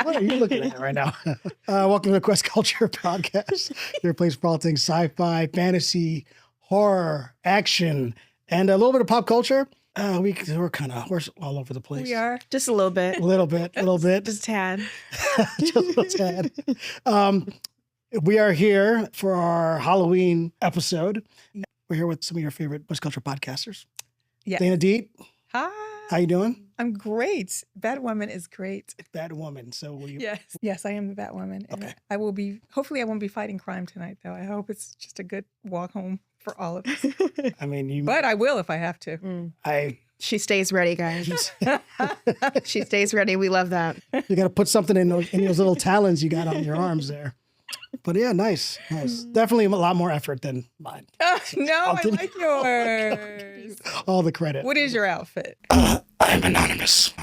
What are you looking at right now? Welcome to the Quest Culture Podcast. Your place for all things sci-fi, fantasy, horror, action, and a little bit of pop culture. We're all over the place. We are. Just a little bit. A little bit. Just a tad. Just a little tad. We are here for our Halloween episode. We're here with some of your favorite Quest Culture podcasters. Yeah. Dana Deet, Hi. how you doing? I'm great. Batwoman is great. Batwoman. So will you? Yes. Yes, I am the Batwoman. And Okay. I will be, hopefully I won't be fighting crime tonight, though. I hope it's just a good walk home for all of us. I mean, But I will if I have to. She stays ready, guys. She stays ready. We love that. You got to put something in those little talons you got on your arms there. But yeah, nice. Definitely a lot more effort than mine. No, I'll I give like yours. All the credit. What is your outfit? I'm anonymous.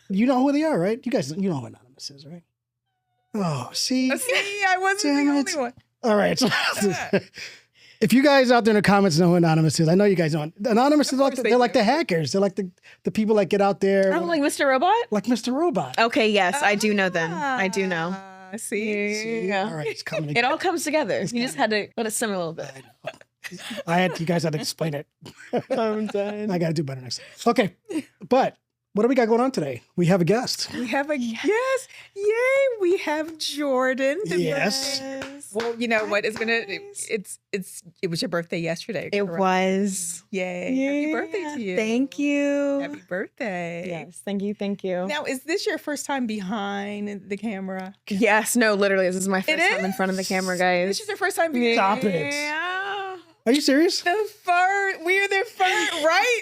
You know who they are, right? You guys, you know who Anonymous is, right? Oh, see? See, I wasn't Damn the it. only one. All right. So, if you guys out there in the comments know who Anonymous is, I know you guys know. Anonymous is like course they're they like do. the hackers. They're like the people that get out there, Oh, like Mr. Robot? like Mr. Robot. Okay, yes, I do know them. I do know. See? See? Yeah. All right, it's coming It together. all comes together. You just had to let it simmer a little bit. You guys had to explain it. I'm done. I got to do better next time. Okay, but what do we got going on today? We have a guest. We have a yes. Yay, we have Jordan. Yes. Well, you know what? It was your birthday yesterday. It correct? was. Yay. Happy birthday to you. Thank you. Happy birthday. Yes, thank you. Now, is this your first time behind the camera? Yes, no, literally, this is my first time in is? front of the camera, guys. This is your first time being Stop it. Yeah. Are you serious? the first. We're the first, right?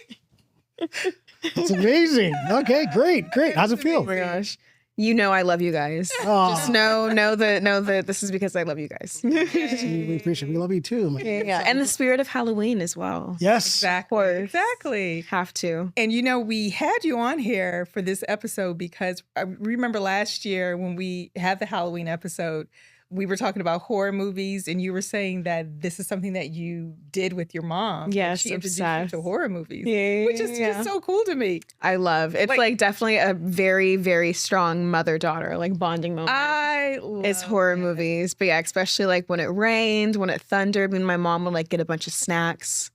That's amazing. Okay, great. How's it Oh feel? my gosh. You know I love you guys. Aw. Just know that this is because I love you guys. We appreciate it. We love you too. Man. Yeah, and the spirit of Halloween as well. Yes. Exactly. course. Exactly. Have to. And you know, we had you on here for this episode because I remember last year when we had the Halloween episode, we were talking about horror movies, and you were saying that this is something that you did with your mom. Yes, she introduced you obsessed. to horror movies, Yeah, which is just so cool to me. I love. It's like definitely a very, very strong mother-daughter, like bonding moment. I love It's horror that. movies. But yeah, especially like when it rained, when it thundered, me and my mom would like get a bunch of snacks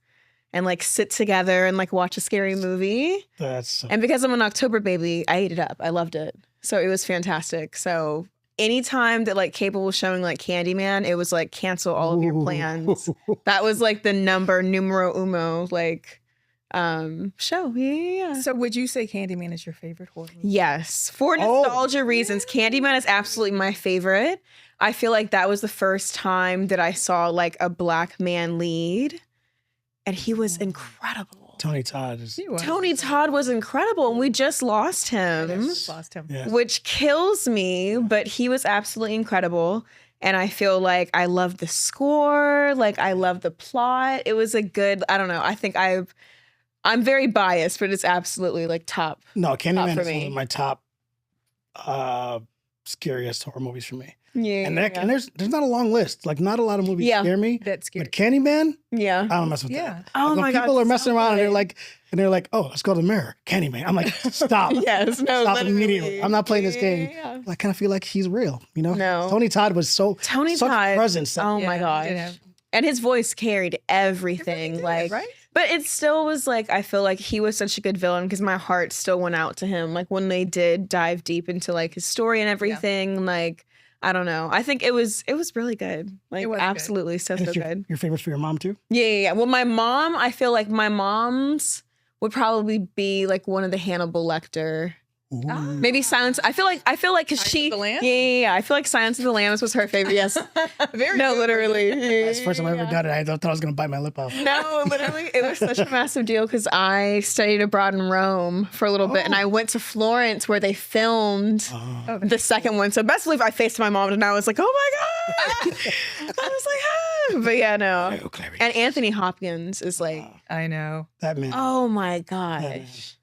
and like sit together and like watch a scary movie. That's so And because I'm an October baby, I ate it up. I loved it. So it was fantastic. So anytime that like cable was showing like Candyman, it was like cancel all of your plans. That was like the numero uno like show. Yeah. So would you say Candyman is your favorite horror movie? Yes. For nostalgia reasons, Candyman is absolutely my favorite. I feel like that was the first time that I saw like a Black man lead, and he was incredible. Tony Todd is. He was. Tony Todd was incredible, and we just lost him, Just lost him. Yeah. which kills me, but he was absolutely incredible. And I feel like I love the score, like I love the plot. It was a good, I don't know, I think I'm very biased, but it's absolutely like top. No, Candyman for is one me. of my top scariest horror movies for me. Yeah. And there's not a long list. Like not a lot of movies Yeah. scare me. That's scary. But Candyman, Yeah. I don't mess with Yeah. that. Oh Like, when my God. people are messing so around and good. they're like, oh, let's go to the mirror. Candyman. I'm like, stop. Yes, no, Stop literally. immediately. I'm not playing this game. Yeah. I kind of feel like he's real, you know? No. Tony Todd was such Todd. presence. Oh my Yeah, gosh. he did have- And his voice carried everything. did, like, right? but it still was like, I feel like he was such a good villain because my heart still went out to him. Like when they did dive deep into like his story and everything, like, I don't know. I think it was really good. Like It was good. absolutely so And it's good. your favorites for your mom too? Yeah. Well, my mom, I feel like my mom's would probably be like one of the Hannibal Lecter. Ooh. Maybe Silence. I feel like because Silence she. of the Lambs? Yeah. I feel like Silence of the Lambs was her favorite. Yes. Very No, good. literally. That's the first time I ever got it. I thought I was going to bite my lip off. No, literally, it was such a massive deal because I studied abroad in Rome for a little bit, and I went to Florence where they filmed Oh. the second one. So best believe I faced my mom, and I was like, "Oh my god!" I was like, "Ah!" But yeah, no. Oh, Clarice. And Anthony Hopkins is like, I know. That man. oh my man. gosh,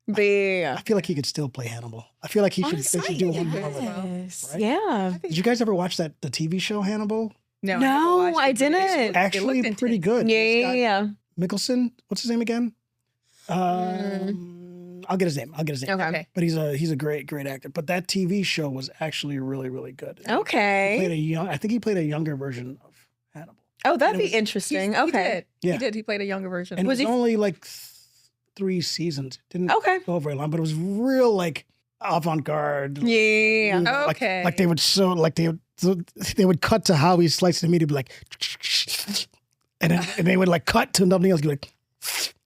but yeah. I feel like he could still play Hannibal. I feel like they should do one more with him. Yes. right? Yeah. Did you guys ever watch the TV show Hannibal? No, No, never watched I it, but it didn't. looked Actually, pretty intense. good. Yeah, It's yeah, got yeah. Mickelson. What's his name again? I'll get his name. Okay. But he's a great actor. But that TV show was actually really, really good. Okay. I think he played a younger version of Hannibal. Oh, that'd be interesting. He Okay. did. He played a younger version. And Was it was he- only like 3 seasons. Didn't Okay. go very long, but it was real like avant-garde. Yeah. Like- Okay. Like they would they would cut to how he sliced the meat. It'd be like, and they would like cut to something else. You'd be like,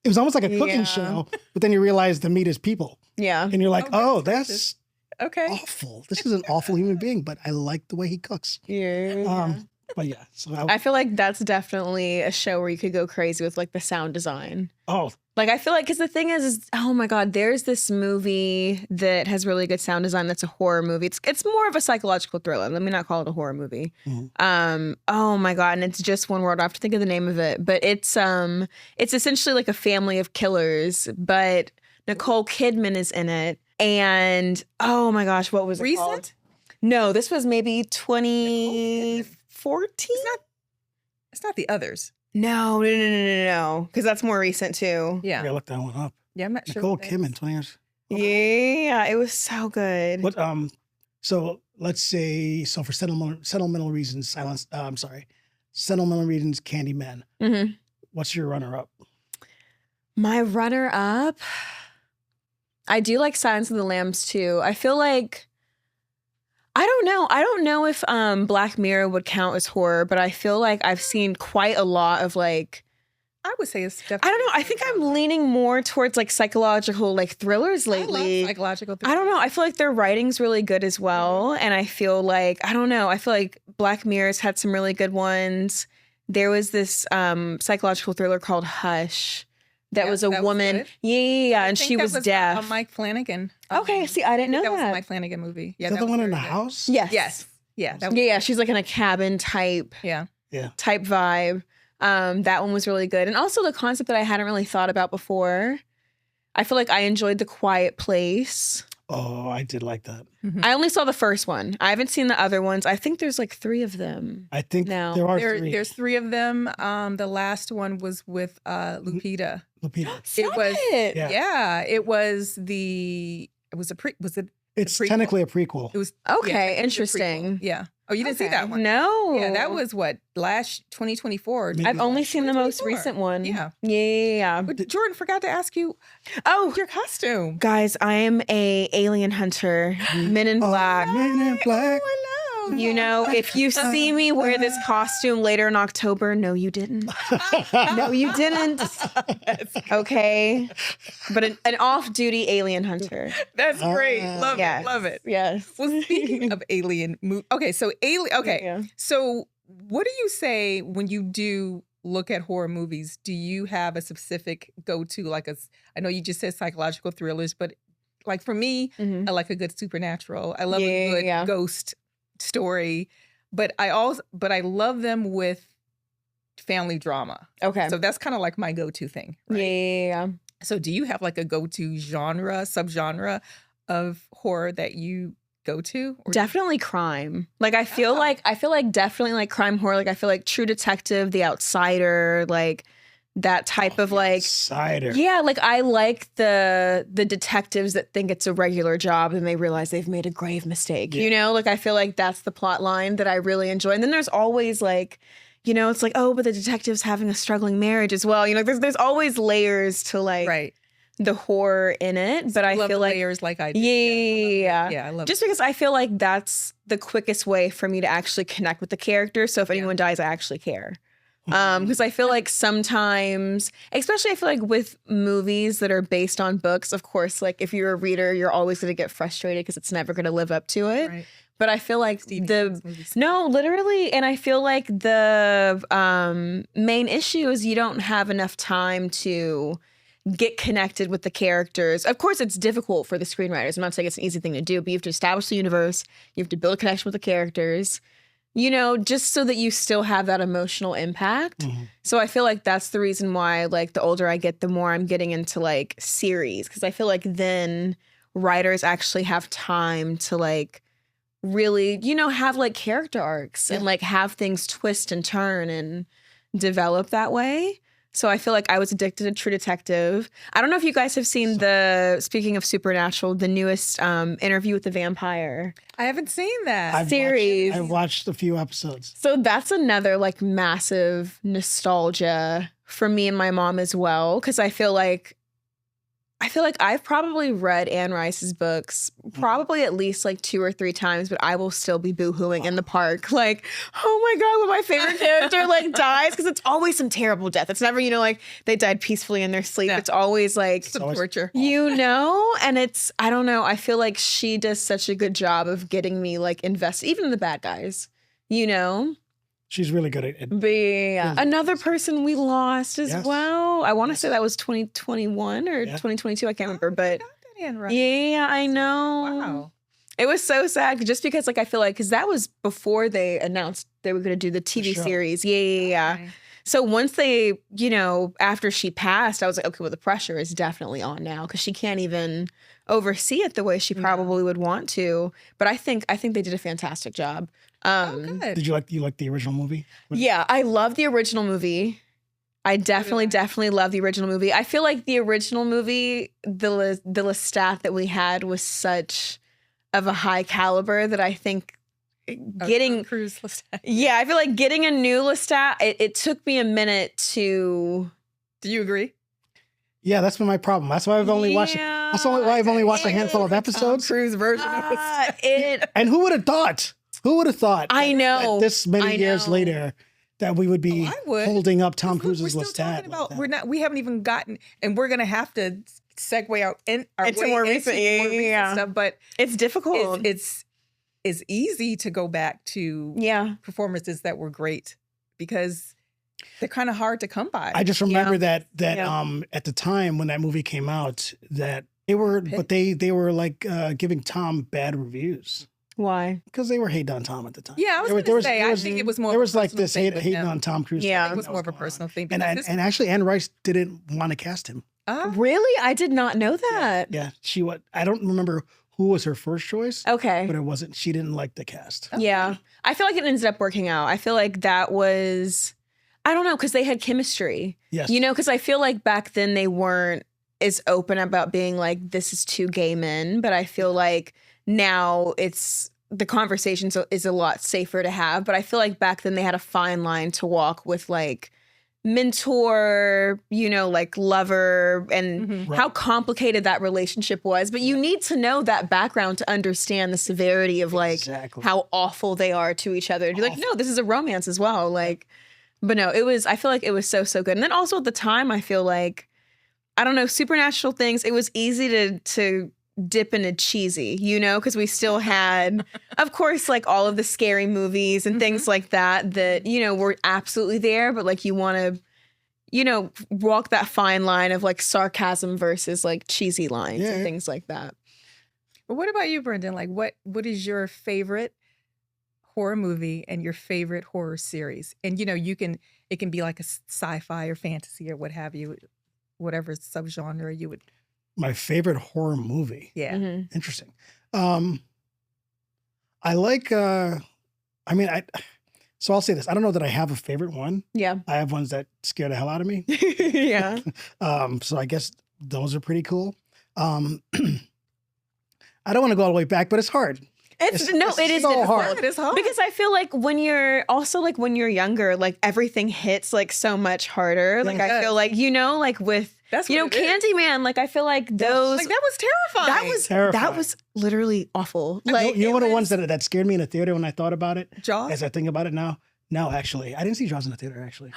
it was almost like a cooking Yeah. show. But then you realize the meat is people, Yeah. and you're like, Oh, oh, that's Okay. awful. This is an awful human being, but I like the way he cooks. Yeah. But yeah, so I feel like that's definitely a show where you could go crazy with like the sound design. oh, Like I feel like because the thing is, oh my god, there's this movie that has really good sound design. That's a horror movie. It's more of a psychological thriller. Let me not call it a horror movie. Mhm. Oh my god, and it's just one word. I have to think of the name of it, but it's essentially like a family of killers. But Nicole Kidman is in it, and oh my gosh, what was it called? Recent? No, this was maybe 2014. It's not the others. No, because that's more recent too. I Yeah. gotta look that one up. Yeah, I'm not sure. Nicole what that is. Kidman, 20 years. Yeah, it was so good. What so let's say for sentimental reasons, sentimental reasons, Candyman. Mhm. What's your runner up? My runner up, I do like Silence of the Lambs too. I feel like I don't know if Black Mirror would count as horror, but I feel like I've seen quite a lot of like I would say it's definitely. I don't know. I think I'm leaning more towards like psychological like thrillers lately. I love psychological. I don't know. I feel like their writing's really good as well. And I feel like, I don't know. I feel like Black Mirror's had some really good ones. There was this psychological thriller called Hush that Yeah, was a that was woman. good. Yeah. And I think she that was A deaf. Mike Flanagan. Okay. See, I didn't know That was a that. Mike Flanagan movie. Yeah, Is that the was one in the very good. house? Yes. Yes. Yeah. That was, Yeah. She's like in a cabin type yeah. vibe. That one was really good. And also the concept that I hadn't really thought about before. I feel like I enjoyed The Quiet Place. Oh, I did like that. I only saw the first one. I haven't seen the other ones. I think there's like 3 of them. I think No. there are 3. There's 3 of them. The last one was with Lupita. Lupita. Stop was- it. Yeah. Yeah. It was It's prequel. technically a prequel. It was Okay, technically a prequel. interesting. Yeah. Oh, you didn't see Okay. that one? No. Yeah, that was what, last 2024. Maybe I've only seen the most 2024. recent one. Yeah. Yeah. But Jordan forgot to ask you Oh, your costume. guys, I am a alien hunter. Men in Black. Men in Black. Oh, hello. You know, if you see me wear this costume later in October, no, you didn't. No, you didn't. Okay. But an off-duty alien hunter. That's great. Love Yes. it. Love it. Yes. Well, speaking of alien movie, okay, so okay, Yeah. so what do you say when you do look at horror movies? Do you have a specific go-to, like I know you just said psychological thrillers, but like for me, Mhm. I like a good supernatural. I love Yeah, a good yeah. ghost story, but I love them with family drama. Okay. So that's kind of like my go-to thing. Right? Yeah. So do you have like a go-to subgenre of horror that you go to? Or Definitely crime. Like I feel Oh. like definitely like crime horror. Like I feel like True Detective, The Outsider, like that type of like cider. yeah, like I like the detectives that think it's a regular job and they realize they've made a grave mistake. Yeah. You know, like I feel like that's the plot line that I really enjoy. And then there's always like, you know, it's like, oh, but the detective's having a struggling marriage as well. You know, there's always layers to like right. the horror in it. But I love feel the like layers like I do. yeah. Yeah, I love Just because I feel like that's the quickest way for me to actually connect with the character. So if Yeah. anyone dies, I actually care. Because I feel like sometimes, especially I feel like with movies that are based on books, of course, like if you're a reader, you're always going to get frustrated because it's never going to live up to it. Right. But I feel like Stephen King's movies. no, literally, and I feel like the main issue is you don't have enough time to get connected with the characters. Of course, it's difficult for the screenwriters. I'm not saying it's an easy thing to do, but you have to establish the universe. You have to build a connection with the characters, you know, just so that you still have that emotional impact. Mhm. So I feel like that's the reason why, like, the older I get, the more I'm getting into, like, series. Because I feel like then writers actually have time to, like, really, you know, have, like, character arcs and, like, have things twist and turn and develop that way. So I feel like I was addicted to True Detective. I don't know if you guys have seen speaking of Supernatural, the newest Interview with the Vampire. I haven't seen that. Series. I watched a few episodes. So that's another like massive nostalgia for me and my mom as well. Cause I feel like I've probably read Anne Rice's books probably at least like 2 or 3 times, but I will still be boohooing in the park. Like, oh my God, when my favorite character like dies, because it's always some terrible death. It's never, like they died peacefully in their sleep. Yeah. It's always like Some torture. and it's, I don't know. I feel like she does such a good job of getting me like invested, even in the bad guys, She's really good at it. But yeah, another person we lost as well. I want to say that was 2021 or 2022. I can't remember, but yeah, I know. Wow. It was so sad just because like I feel like because that was before they announced they were going to do the TV series. Yeah. Okay. So once they, after she passed, I was like, okay, well, the pressure is definitely on now because she can't even oversee it the way she probably would want to. But I think they did a fantastic job. Good. Did you like the original movie? Yeah, I love the original movie. I definitely love the original movie. I feel like the original movie, the Lestat that we had was such of a high caliber that I think getting Cruise Lestat. Yeah, I feel like getting a new Lestat, it took me a minute to. Do you agree? Yeah, that's been my problem. That's why I've only watched. That's why I've only watched a handful of episodes. Cruise version of Lestat. And who would have thought? Who would have thought? I know. That this many years later, that we would be holding up Tom Cruise's We're still Lestat. talking about. We haven't even gotten, and we're gonna have to segue out into more recent stuff. But it's difficult. It's easy to go back to performances that were great because they're kind of hard to come by. I just remember that at the time when that movie came out, that they were like giving Tom bad reviews. Why? Because they were hating on Tom at the time. Yeah, I was going to say, I think it was more. There was like this hating on Tom Cruise. Yeah, it was more of a personal thing. And actually, Anne Rice didn't want to cast him. Really? I did not know that. Yeah, I don't remember who was her first choice. Okay, but it wasn't. She didn't like the cast. Yeah, I feel like it ended up working out. I feel like that was, I don't know, because they had chemistry. Yes, because I feel like back then they weren't as open about being like, this is 2 gay men, but I feel like now the conversation is a lot safer to have. But I feel like back then they had a fine line to walk with like mentor, like lover, and how complicated that relationship was. But you need to know that background to understand the severity of like how awful they are to each other. You're like, no, this is a romance as well. Like, but no, I feel like it was so good. And then also at the time, I feel like, I don't know, supernatural things, it was easy to dip into cheesy, because we still had, of course, like all of the scary movies and things like that, were absolutely there, but like you want to, walk that fine line of like sarcasm versus like cheesy lines and things like that. But what about you, Brendan? Like what is your favorite horror movie and your favorite horror series? And it can be like a sci-fi or fantasy or what have you, whatever subgenre you would. My favorite horror movie. Yeah. Mm-hmm. Interesting. I like, so I'll say this. I don't know that I have a favorite one. Yeah. I have ones that scare the hell out of me. Yeah. So I guess those are pretty cool. I don't want to go all the way back, but it's hard. It is so difficult. hard. It is hard. Because I feel like when you're younger, like everything hits like so much harder. Like I feel like, like with, Candyman, like I feel like those. Like that was terrifying. That was literally awful. Like one of the ones that scared me in the theater when I thought about it. Jaws? As I think about it now. No, actually. I didn't see Jaws in the theater, actually.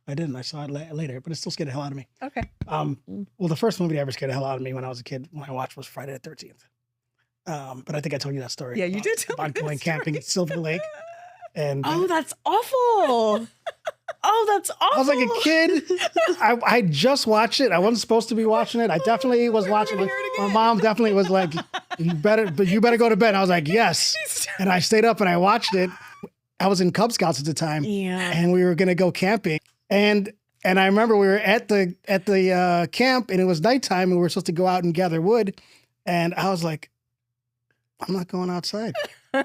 I didn't. I saw it later, but it still scared the hell out of me. Okay. Well, the first movie that ever scared the hell out of me when I was a kid, when I watched, was Friday the 13th. But I think I told you that story. Yeah, you did tell me about going camping at Silver Lake. And that's awful. That's awful. I was like a kid. I just watched it. I wasn't supposed to be watching it. I definitely was watching it. My mom definitely was like, you better go to bed. And I was like, yes. And I stayed up and I watched it. I was in Cub Scouts at the time. Yeah. And we were going to go camping. And I remember we were at the camp and it was nighttime and we were supposed to go out and gather wood. And I was like, I'm not going outside.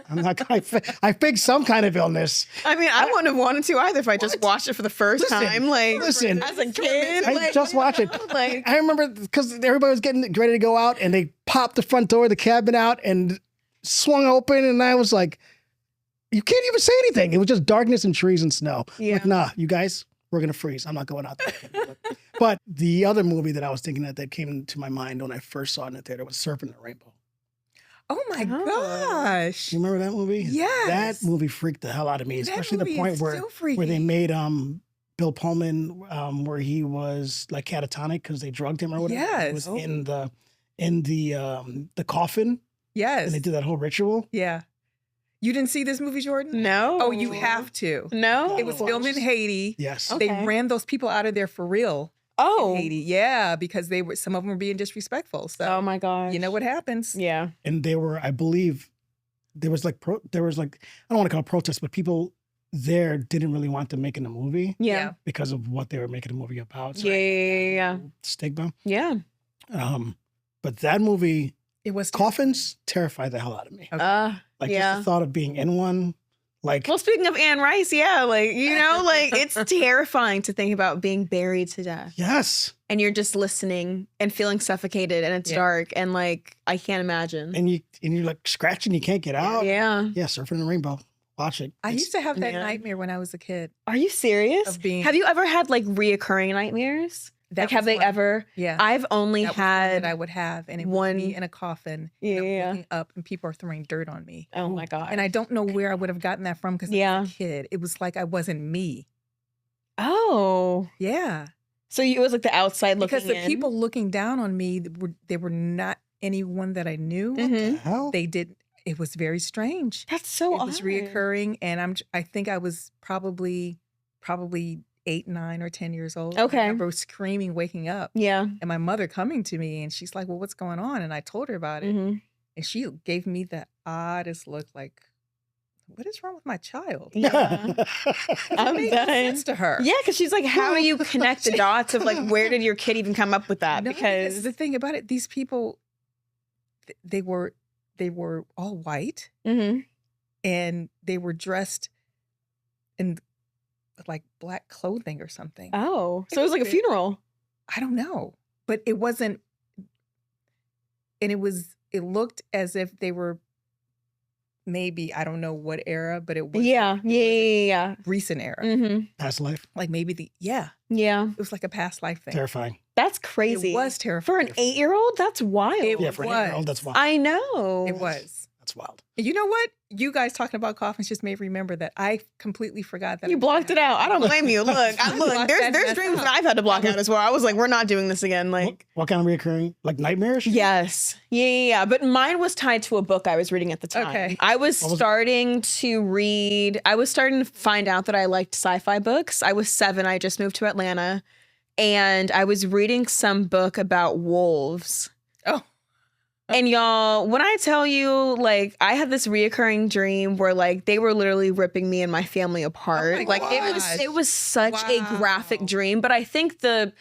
I'm not. I faked some kind of illness. I mean, I wouldn't have wanted to either if I just watched it for the first time. Like, listen, as a kid, I like, just watched it. Like, I remember because everybody was getting ready to go out, and they popped the front door of the cabin out and swung open, and I was like, "You can't even say anything." It was just darkness and trees and snow. Yeah. Like, nah, you guys, we're gonna freeze. I'm not going out there. But the other movie that I was thinking that came to my mind when I first saw it in the theater was Surfing the Rainbow. Oh my Oh. gosh. You remember that movie? Yes. That movie freaked the hell out of me, That especially the movie point is where so where freaky. they made Bill Pullman where he was like catatonic because they drugged him or whatever. He Yes. was in the coffin, Yes. and they did that whole ritual. Yeah. You didn't see this movie, Jordan? no. Oh, you have to. No. It was filmed in Haiti. Yes. Okay. They ran those people out of there for real. Oh. In Haiti. Yeah, because some of them were being disrespectful. So Oh my gosh. you know what happens. Yeah. And they were, I believe, there was like I don't want to call it protests, but people there didn't really want them making the movie Yeah. because of what they were making the movie about. So Yeah. stigma. Yeah. But that movie, It was coffins, terrified the hell out of me. Okay. Like Yeah. just the thought of being in one, like Well, speaking of Anne Rice, yeah, like, you know, like it's terrifying to think about being buried to death yes, and you're just listening and feeling suffocated and it's Yeah. dark and like, I can't imagine. and you're like scratching, you can't get out. Yeah. Yeah, Surfing the Rainbow. Watch it. I It's- used to have that Yeah. nightmare when I was a kid Are you serious? of being. Have you ever had like reoccurring nightmares? that Like, have was they one- ever? Yeah. I've only that was one had. that I would have, and it would one- be in a coffin. Yeah, and I'm yeah. looking up, and people are throwing dirt on me. Oh my God. And I don't know where I would have gotten that from because I Yeah. was a kid. It was like I wasn't me. Oh. Yeah. So it was like the outside looking Because the in. people looking down on me they were not anyone that I knew. What the Mhm. hell? They did. It was very strange. That's so It was odd. reoccurring, and I think I was probably 8, 9, or 10 years old. Okay. I remember screaming, waking up, Yeah. and my mother coming to me, and she's like, "Well, what's going on?" And I told her about it, hmm and she gave me the oddest look, like, "What is wrong with my child?" Yeah. I'm It made no done. sense to her. Yeah, because she's like, how do you connect the dots of like, where did your kid even come up with that? No, Because the thing about it, these people, they were all white, Mhm. and they were dressed in like black clothing or something. Oh, It so it was was like a very- funeral. I don't know, but it wasn't, and it looked as if they were maybe, I don't know what era, but it was Yeah. recent era, hmm Past life. like maybe Yeah. it was like a past life thing. Terrifying. That's crazy. It was For terrifying. an 8-year-old, that's wild. It Yeah, for an 8-year-old, was. that's wild. I know. It was. That's wild. And you know what? You guys talking about coffins just made me remember that I completely forgot that. You blocked it out. I don't blame you. Look, I blocked that there's mess dreams out. that I've had to block out as well. I was like, we're not doing this again. Like, What kind of reoccurring? Like nightmares? yes. Yeah. But mine was tied to a book I was reading at the time. Okay. I was What was it? starting to find out that I liked sci-fi books. I was 7. I just moved to Atlanta. And I was reading some book about wolves. Oh. And y'all, when I tell you, like, I had this reoccurring dream where, like, they were literally ripping me and my family apart. my Like, gosh. it was such a graphic Wow. dream. But I think the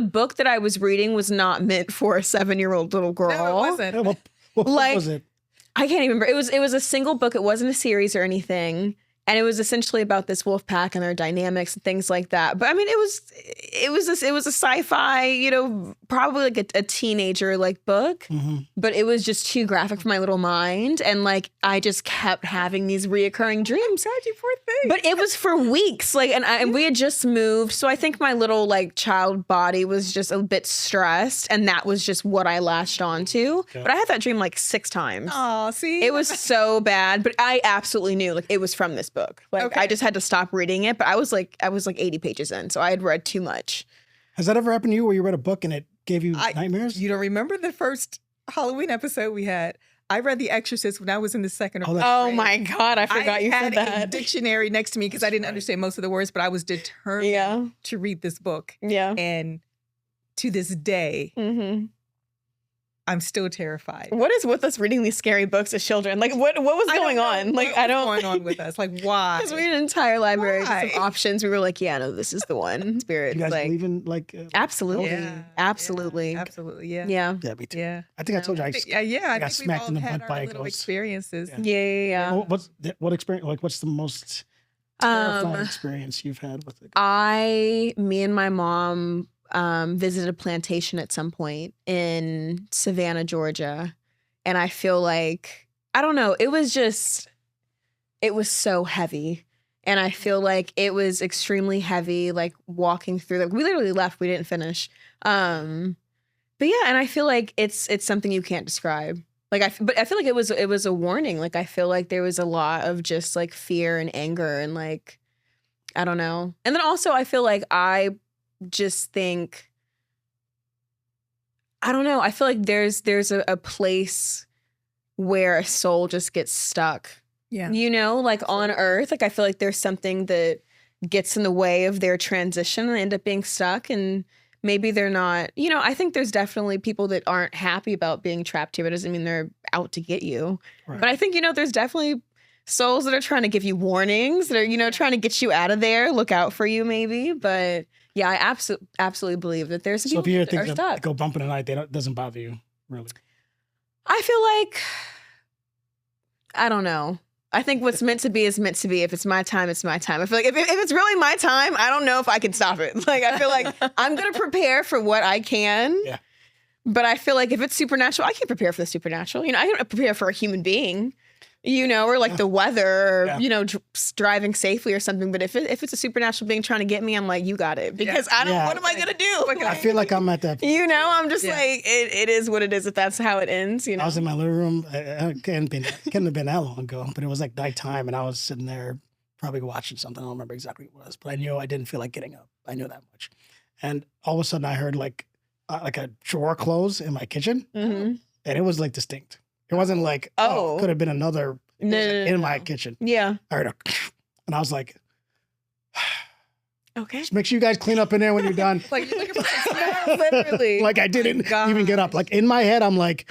book that I was reading was not meant for a 7-year-old little girl. No, it wasn't. Yeah, what book Like- was it? I can't even remember. It was a single book. It wasn't a series or anything. And it was essentially about this wolf pack and their dynamics and things like that. But I mean, it was a sci-fi, you know, probably like a teenager like book. hmm But it was just too graphic for my little mind. And like, I just kept having these reoccurring dreams. God, you poor thing. But it was for weeks. Like, and we had just moved. So I think my little like child body was just a bit stressed. And that was just what I latched onto. Yeah. But I had that dream like 6 times. Oh, see, It was so bad, but I absolutely knew like it was from this book. Like Okay. I just had to stop reading it, but I was like 80 pages in, so I had read too much. Has that ever happened to you where you read a book and it gave you nightmares? You don't remember the first Halloween episode we had? I read The Exorcist when I was in the second or Oh, third that's- Oh grade. my god, I forgot you had said a that. dictionary next to me because I didn't understand most of the words, but I was determined Yeah, to read this book. yeah. And to this day, Mm-hmm. I'm still terrified. What is with us reading these scary books as children? Like, what was going on? Like, What's I don't. going on with us? Like, why? Because we had an entire library just of Why? options. We were like, yeah, no, this is the one. Spirit. You guys like, believe in like? absolutely, Yeah. absolutely, Yeah. Absolutely. Yeah. yeah, Yeah, me too. Yeah. I think I told you I. I think we've all smacked in the had butt by our a little ghost. experiences. Yeah. yeah. What experience? Like, what's the most terrifying experience you've had with it? Me and my mom visited a plantation at some point in Savannah, Georgia. And I feel like, I don't know, it was so heavy. And I feel like it was extremely heavy, like walking through, like we literally left, we didn't finish. But yeah, and I feel like it's something you can't describe. Like but I feel like it was a warning. Like I feel like there was a lot of just like fear and anger and like, I don't know. And then also I feel like I just think, I don't know. I feel like there's a place where a soul just gets stuck. Yeah. You know, like on Earth. Like I feel like there's something that gets in the way of their transition and end up being stuck. And maybe they're not, you know, I think there's definitely people that aren't happy about being trapped here, but it doesn't mean they're out to get you. Right. But I think, you know, there's definitely souls that are trying to give you warnings, that are, you know, trying to get you out of there, look out for you maybe. But yeah, I absolutely believe that there's some So if people you hear that are things stuck. that go bump in the night, it doesn't bother you, really. I feel like, I don't know. I think what's meant to be is meant to be. If it's my time, it's my time. I feel like if it's really my time, I don't know if I can stop it. Like, I feel like I'm going to prepare for what I can. Yeah. But I feel like if it's supernatural, I can't prepare for the supernatural. You know, I can prepare for a human being, you know, or like the weather, or, you know, driving safely or something. But if it's a supernatural being trying to get me, I'm like, you got it. Because I don't, what am I going to do? I feel like I'm at that. You know, I'm just like, it is what it is if that's how it ends, you know? I was in my living room. It couldn't have been that long ago, but it was like nighttime, and I was sitting there probably watching something. I don't remember exactly what it was, but I knew I didn't feel like getting up. I knew that much. And all of a sudden, I heard like a drawer close in my kitchen, and it was like distinct. It wasn't like, it could have been another in my kitchen. Yeah. I heard and I was like, okay. Just make sure you guys clean up in there when you're done. Like you're looking for some Literally. Like I didn't even get up. Like in my head, I'm like,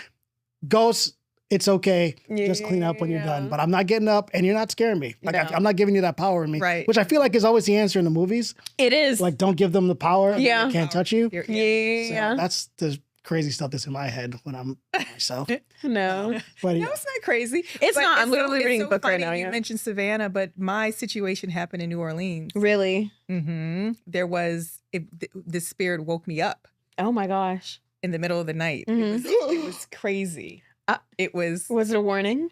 ghosts, it's okay. Just clean up when you're done. But I'm not getting up, and you're not scaring me. Like I'm not giving you that power in me. Right. Which I feel like is always the answer in the movies. It is. Like, don't give them the power. Yeah. They can't touch you. Yeah. So that's the crazy stuff that's in my head when I'm by myself. No. But No, it's not crazy. It's But not. I'm literally reading so a book right funny now. You Yeah. mentioned Savannah, but my situation happened in New Orleans. Really? There was the spirit woke me up Oh my gosh. in the middle of the night. Mhm. It was crazy. It was Was it a warning?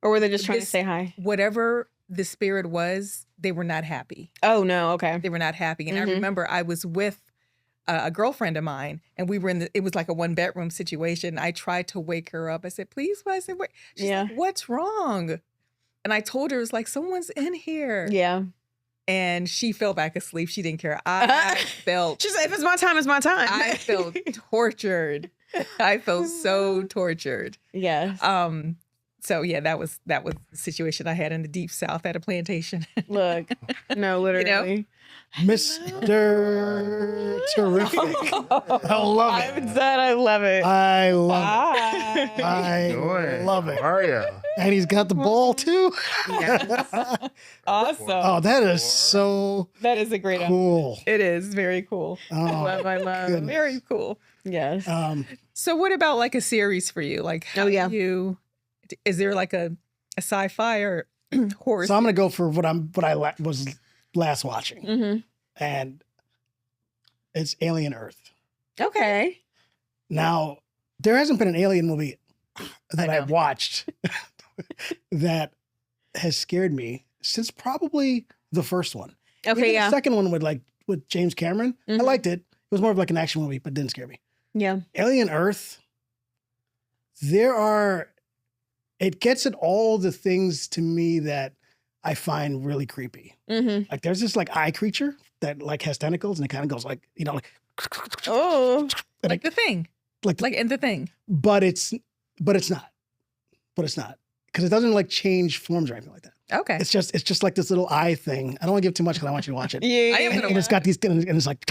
Or were they just trying to This- say hi? whatever the spirit was. They were not happy. Oh no. Okay. They were not happy. And I remember I was with a girlfriend of mine, and we were it was like a 1-bedroom situation. I tried to wake her up. I said, please, I said, wait. She's like, what's wrong? And I told her, it's like, someone's in here. Yeah. And she fell back asleep. She didn't care. I felt, She said, if it's my time, it's my time. I felt tortured. I felt so tortured. Yes. So yeah, that was the situation I had in the deep South at a plantation. Look. No, literally. Mr. Terrific. I love it. I'm done. I love it. I love it. I love it. How are you? And he's got the ball too. Awesome. Oh, that is so That is a great cool. It is very cool. Oh, I love. goodness. Very cool. Yes. So what about like a series for you? Like how is there like a sci-fi or horror? So I'm gonna go for what I was last watching, and it's Alien Earth. Okay. Now there hasn't been an Alien movie that I've watched that has scared me since probably the first one. Okay. Even Yeah. The second one with James Cameron, I liked it. It was more of like an action movie, but didn't scare me. Yeah. Alien Earth, it gets at all the things to me that I find really creepy. Like there's this like eye creature that like has tentacles, and it kind of goes like, you know, like, Oh. like the thing. Like in the thing. but it's not because it doesn't like change forms or anything like that. Okay. It's just like this little eye thing. I don't want to give too much because I want you to watch it. Yeah. I am And, gonna and it's got these, and it's like,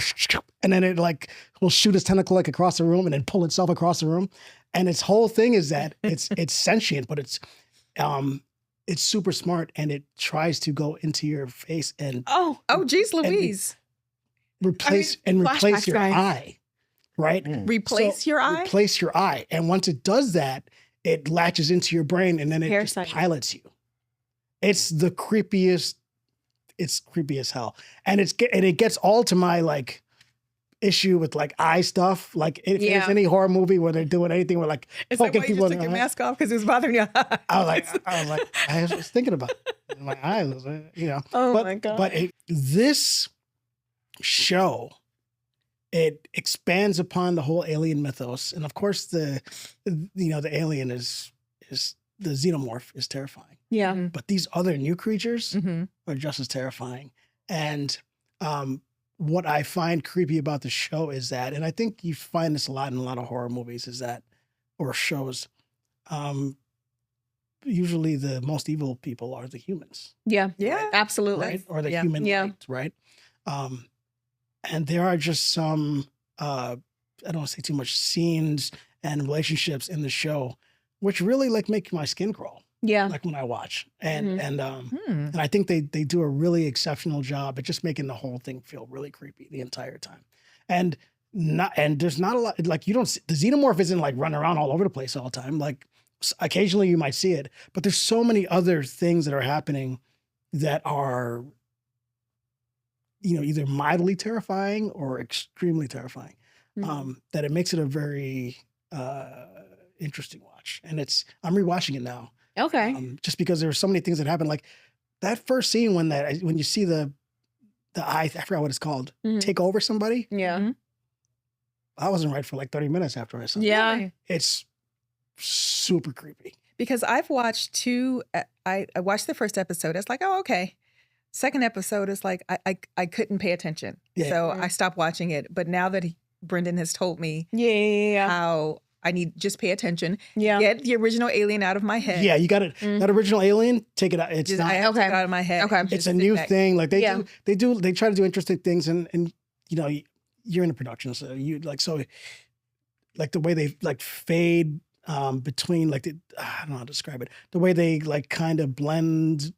and then it like will shoot its tentacle like across the room and then pull itself across the room. And its whole thing is that it's sentient, but it's super smart, and it tries to go into your face and Oh, geez, Louise. replace flashbacks, your guys. eye, right? Replace your eye? Replace your eye. And once it does that, it latches into your brain and then it just Parasite. pilots you. It's the creepiest. It's creepy as hell. And it gets all to my like issue with like eye stuff. Like if Yeah. there's any horror movie where they're doing anything with like Is that poking why you people just in took the your eye, mask off because it was bothering your eye? I was thinking about it. My eyes, you know. Oh but, my God. But this show, it expands upon the whole alien mythos, and of course the alien is the xenomorph is terrifying, Yeah. but these other new creatures Mm-hmm. are just as terrifying. And what I find creepy about the show is that, and I think you find this a lot in a lot of horror movies, is that, or shows, usually the most evil people are the humans, Yeah. Yeah. Absolutely. right? Or the Yeah. human Yeah. light, right? And there are just some, I don't want to say too much, scenes and relationships in the show, which really like make my skin crawl, Yeah. like when I watch. And Mhm. and I think they do a really exceptional job at just making the whole thing feel really creepy the entire time. And there's not a lot, like you don't see, the xenomorph isn't like running around all over the place all the time. Like occasionally you might see it, but there's so many other things that are happening that are, either mildly terrifying or extremely terrifying. That it makes it a very interesting watch. And I'm rewatching it now. Okay. Just because there were so many things that happened. Like that first scene when you see the eye, I forgot what it's called, Mhm. take over somebody. Yeah. I wasn't right for like 30 minutes after I saw it. Yeah. Really? It's super creepy. Because I've watched two. I watched the first episode. It's like, oh, okay. Second episode is like I couldn't pay attention, Yeah. so I stopped watching it. But now that Brendan has told me Yeah. how I need just pay attention, Yeah. get the original Alien out of my head. Yeah, you got it. Mm. That original Alien, take it out. It's Just, not. I have to Okay. get it out of my head. Okay. and It's just a sit new back. thing. Like they Yeah. they try to do interesting things, and you're in a production, so like the way they like fade between like I don't know how to describe it. The way they like kind of blend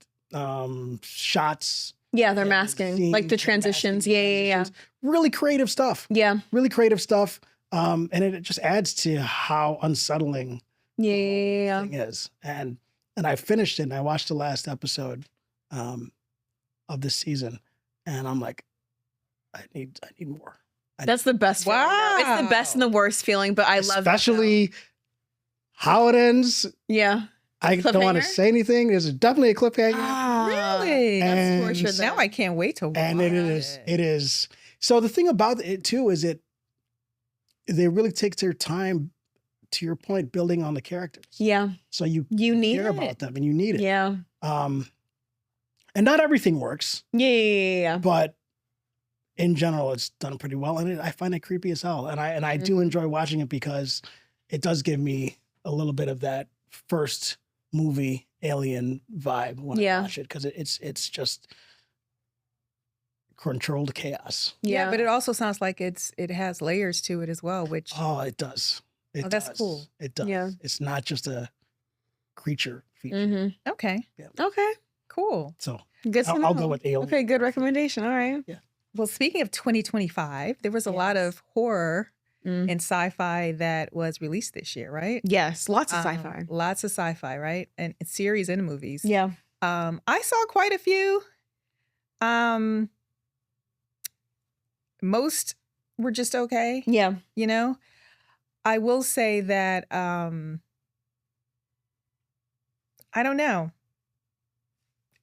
shots. Yeah. They're and masking, like the scenes, transitions. masking Yeah. transitions. Really creative stuff. Yeah. Really creative stuff. And it just adds to how unsettling Yeah. thing is. And I finished it and I watched the last episode of this season, and I'm like, I need more. That's the best. feeling, though. It's the best and the worst feeling, but I love that, especially how it ends. though. Yeah. I don't want to Cliffhanger? say anything. There's definitely a cliffhanger. Really? And- That's torture. Now I can't wait to watch And it is. So the thing about it too is they really take their time, to your point, building on the characters. Yeah. So you You need care it. about them and you need it. Yeah. And not everything works, Yeah. but in general, it's done pretty well. And I find it creepy as hell. And I do enjoy watching it because it does give me a little bit of that first movie Alien vibe when I Yeah. watch it, because it's just controlled chaos. Yeah, but it also sounds like it has layers to it as well, which Oh, it does. It Oh, that's does. cool. It does. Yeah. It's not just a creature feature. Mm-hmm. okay, Okay. cool. So Good to know. I'll go with Alien. Okay. Good recommendation. All right. Well, speaking of 2025, there was a lot Yes. of horror Mm. and sci-fi that was released this year, right? Yes. Lots of sci-fi. Lots of sci-fi, right? And series and movies. Yeah. I saw quite a few. Most were just okay. Yeah. You know, I will say that I don't know.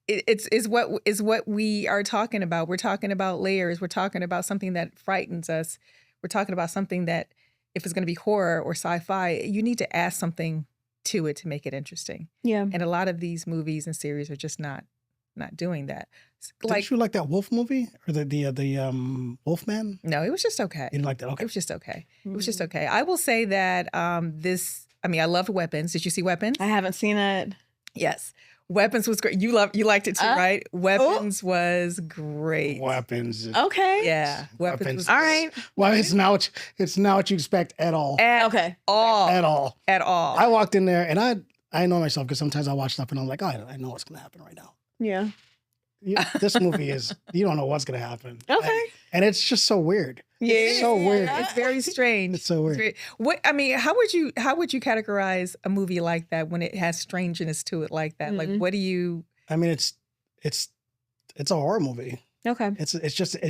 It's what we are talking about. We're talking about layers. We're talking about something that frightens us. We're talking about something that, if it's going to be horror or sci-fi, you need to add something to it to make it interesting. Yeah. And a lot of these movies and series are just not doing that. Did you like that Wolf movie or the Wolfman? No, it was just okay. You didn't like that? It Okay. was just okay. It was just okay. I will say that I loved Weapons. Did you see Weapons? I haven't seen it. Yes. Weapons was great. You liked it too, right? Weapons was great. Weapons. Okay. Yeah, Weapons was All right. Well, it's not what you expect at all. Okay. At all. At all. I walked in there and I know myself because sometimes I watch stuff and I'm like, oh, I know what's going to happen right now. Yeah. This movie is, you don't know what's going to happen. Okay. And it's just so weird. Yeah. It's so weird. It's very strange. It's so weird. How would you categorize a movie like that when it has strangeness to it like that? Like, what do you? I mean, it's a horror movie. Okay. But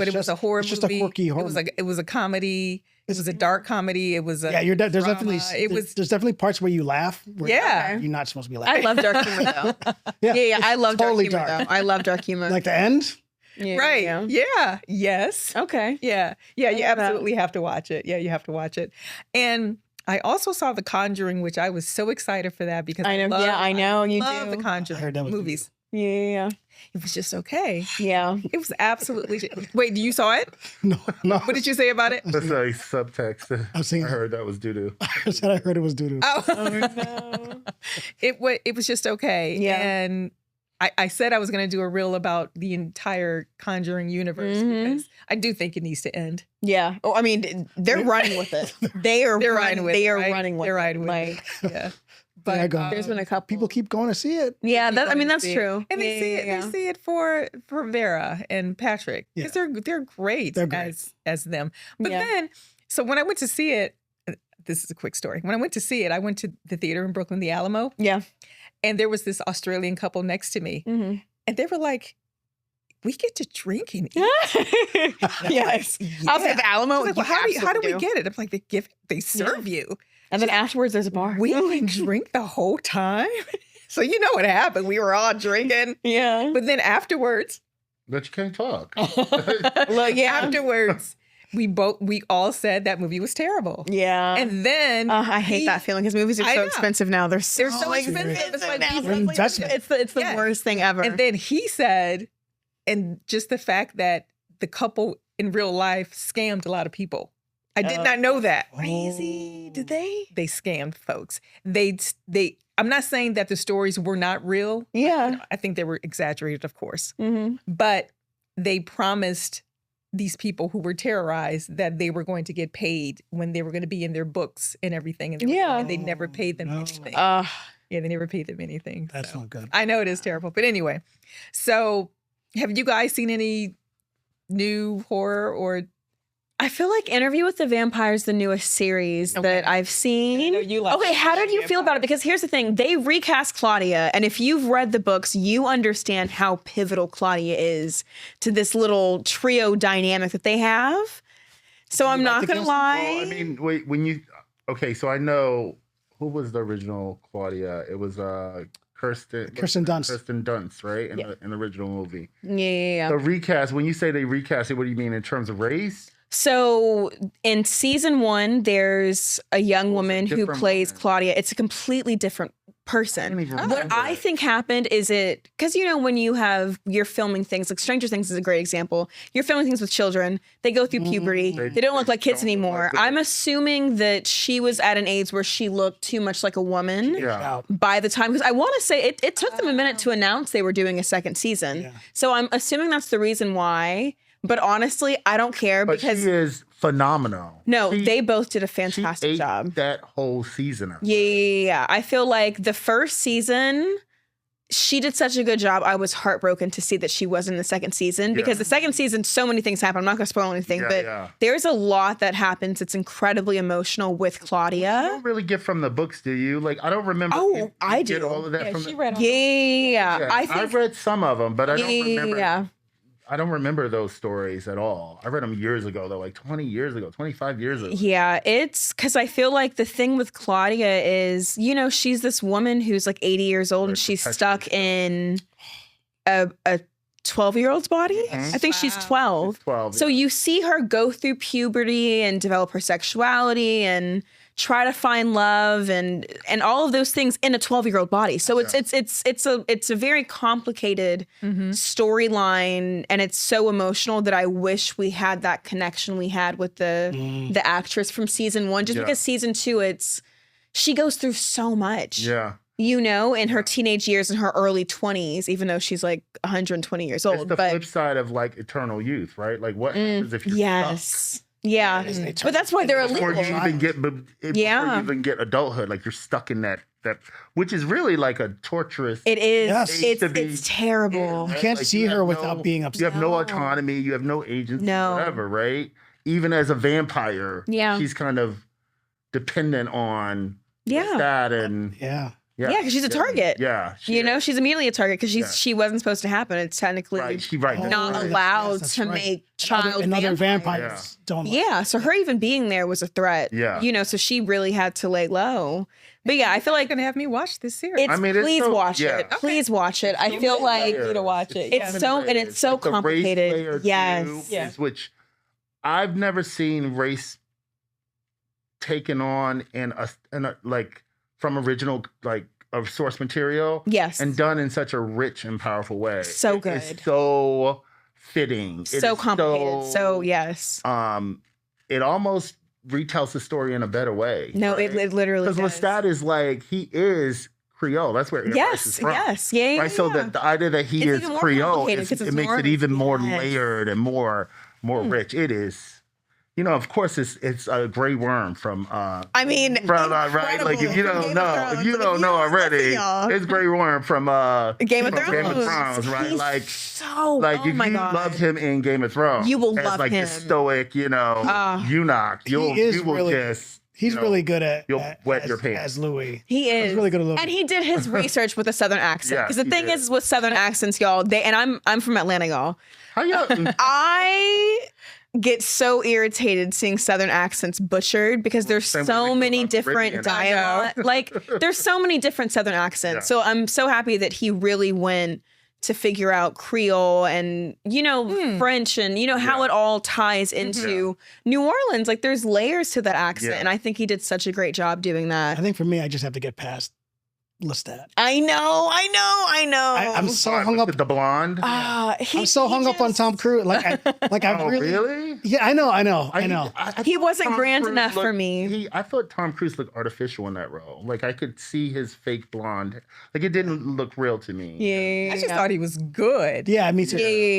it was a horror movie. It's just a quirky horror. It was a comedy. It was a dark comedy. It was a there's drama. definitely parts where you laugh. Yeah. You're not supposed to be laughing. I love dark humor though. Yeah. I love totally dark humor though. I love dark humor. Like the end. Yeah, right. Yeah. Yeah. Yes. Okay. Yeah. Yeah. You absolutely have to watch it. Yeah, you have to watch it. And I also saw The Conjuring, which I was so excited for that because I know. I You love do. The Conjuring I heard that was movies. Yeah. It was just okay. Yeah. It was absolutely. Wait, you saw it? No. What did you say about it? That's a subtext. I was saying- I heard that was doo-doo. I said I heard it was doo-doo. Oh, No. it was just okay. Yeah. And I said I was going to do a reel about the entire Conjuring universe because I do think it needs to end. Yeah. Oh, I mean, they're running with it. They're running with it. They are right? running with They're it. riding with Like, it. Yeah. But There you go. there's been a couple. People keep going to see it. Yeah. That. I mean, that's see it. true. And they see it. Yeah. They see it for Vera and Patrick because they're great, They're great. as them. But Yeah. then, so when I went to see it, this is a quick story. When I went to see it, I went to the theater in Brooklyn, the Alamo, Yeah. and there was this Australian couple next to me, Mm-hmm. and they were like, "We get to drink and eat." Yes. I was like, the Alamo. I was like, well, you how do we absolutely get it? I'm like, they serve you. And then afterwards, there's a bar. We can drink the whole time. So you know what happened? We were all drinking, Yeah. but then afterwards, But you can't talk. Look, yeah. afterwards, we all said that movie was terrible. Yeah. And then I hate that feeling because movies are I so know. expensive now. They're so expensive. It's like now. people- Investment. It's the Yes. worst thing ever. And then he said, and just the fact that the couple in real life scammed a lot of people. I did not know that. Crazy. Did they? They scammed folks. I'm not saying that the stories were not real. Yeah. I think they were exaggerated, of course. Mm-hmm. But they promised these people who were terrorized that they were going to get paid when they were going to be in their books and everything. And Yeah. and they never paid them No. anything. Uh, Yeah, they never paid them anything. That's so. not good. I know it is terrible. But anyway, so have you guys seen any new horror or? I feel like Interview with the Vampire is the newest series that I've seen. I know you like Okay, how did you feel about it? vampires. Because here's the thing. They recast Claudia, and if you've read the books, you understand how pivotal Claudia is to this little trio dynamic that they have. So I'm not going to lie. Well, I mean, wait, okay, so I know who was the original Claudia. It was Kirsten Dunst. Kirsten Dunst, right? In the original movie. Yeah. The recast, when you say they recast it, what do you mean in terms of race? So in season 1, there's a young woman who different plays woman. Claudia. It's a completely different I person. don't even What remember I that. think happened is because when you're filming things, like Stranger Things is a great example. You're filming things with children. They go through puberty. They don't look like kids don't look anymore. like the- I'm assuming that she was at an age where she looked too much like a woman. Yeah. By the time, because I want to say it took them a minute to announce they were doing a second season. Yeah. So I'm assuming that's the reason why. But honestly, I don't care But because she is phenomenal. no, She- they both did a she fantastic ate job. that whole season. up. Yeah. I feel like the first season, she did such a good job. I was heartbroken to see that she wasn't in the second season because Yeah. the second season, so many things happen. I'm not going to spoil anything, Yeah, but yeah. there's a lot that happens. It's incredibly emotional with You Claudia. don't really get from the books, do you? Like, I don't remember. Oh, you I get do. all of that Yeah, from she the. read all Yeah. Yeah, I think. read some of them, but I don't remember. Yeah. I don't remember those stories at all. I read them years ago, though, like 20 years ago, 25 years ago. Yeah, it's because I feel like the thing with Claudia is, she's this woman who's like 80 years old and Very she's perpetually stuck in a 12-year-old's body. Mhm. I think she's Wow. 12. She's 12. So you see her go through puberty and develop her sexuality and try to find love and all of those things in a 12-year-old body. So it's a very complicated storyline, and it's so emotional that I wish we had that connection we had with the actress from season 1. Just Yeah. because season 2, she goes through so much. Yeah. in her teenage years, in her early 20s, even though she's like 120 years old. It's the flip side of like eternal youth, right? Like what happens if you're stuck? Yeah. But that's why they're Before illegal. you even get adulthood, like you're stuck in that which is really like a torturous. It is. Yes. It's terrible. You can't see her without being upset. You have no autonomy. You have no agency. No. Whatever, right? Even as a vampire, she's kind of dependent on that and because she's a target. Yeah, she's immediately a target because she wasn't supposed to happen. It's technically not allowed to make child another vampires. vampires don't. Yeah, so her even being there was a threat. Yeah, so she really had to lay low. But yeah, I feel like gonna have me watch this series. Please watch it. Please watch it. I feel like I need to watch it. It's so like complicated. Yes, which I've never seen race taken on in a like from original like of source material. Yes, and done in such a rich and powerful way. So good. It's so fitting. So complicated. So yes. It almost retells the story in a better way. No, right? it literally does. Because Lestat is like, he is Creole. That's where Rice is from. Yes, yeah. Right. So the idea that he is Creole, it makes it even more layered and more rich. It is. Of course, it's a gray worm from. Right? Like if you don't know already, it's gray worm from Game of Thrones. Game of Thrones, right? He's like so. Like oh if my you God. love him in Game of Thrones, you will as love like him. the stoic, eunuch. He's really good at. You'll wet your pants as Louis. He is He's really good at Louis, and he did his research with a Southern accent. Because the thing is with Southern accents, y'all, I'm from Atlanta, y'all. How y'all? I get so irritated seeing Southern accents butchered because there's so many different dialogue. Like there's so many different Southern accents. So I'm so happy that he really went to figure out Creole and, French and, how it all ties into New Orleans. Like there's layers to that accent. And I think he did such a great job doing that. I think for me, I just have to get past Lestat. I know. I'm so hung up. The blonde. I'm so hung up on Tom Cruise. Really? Yeah, I know. He wasn't Tom grand Cruise enough for me. I thought Tom Cruise looked artificial in that role. Like I could see his fake blonde. Like it didn't look real to me. Yeah, I just thought he was good. Yeah, me too.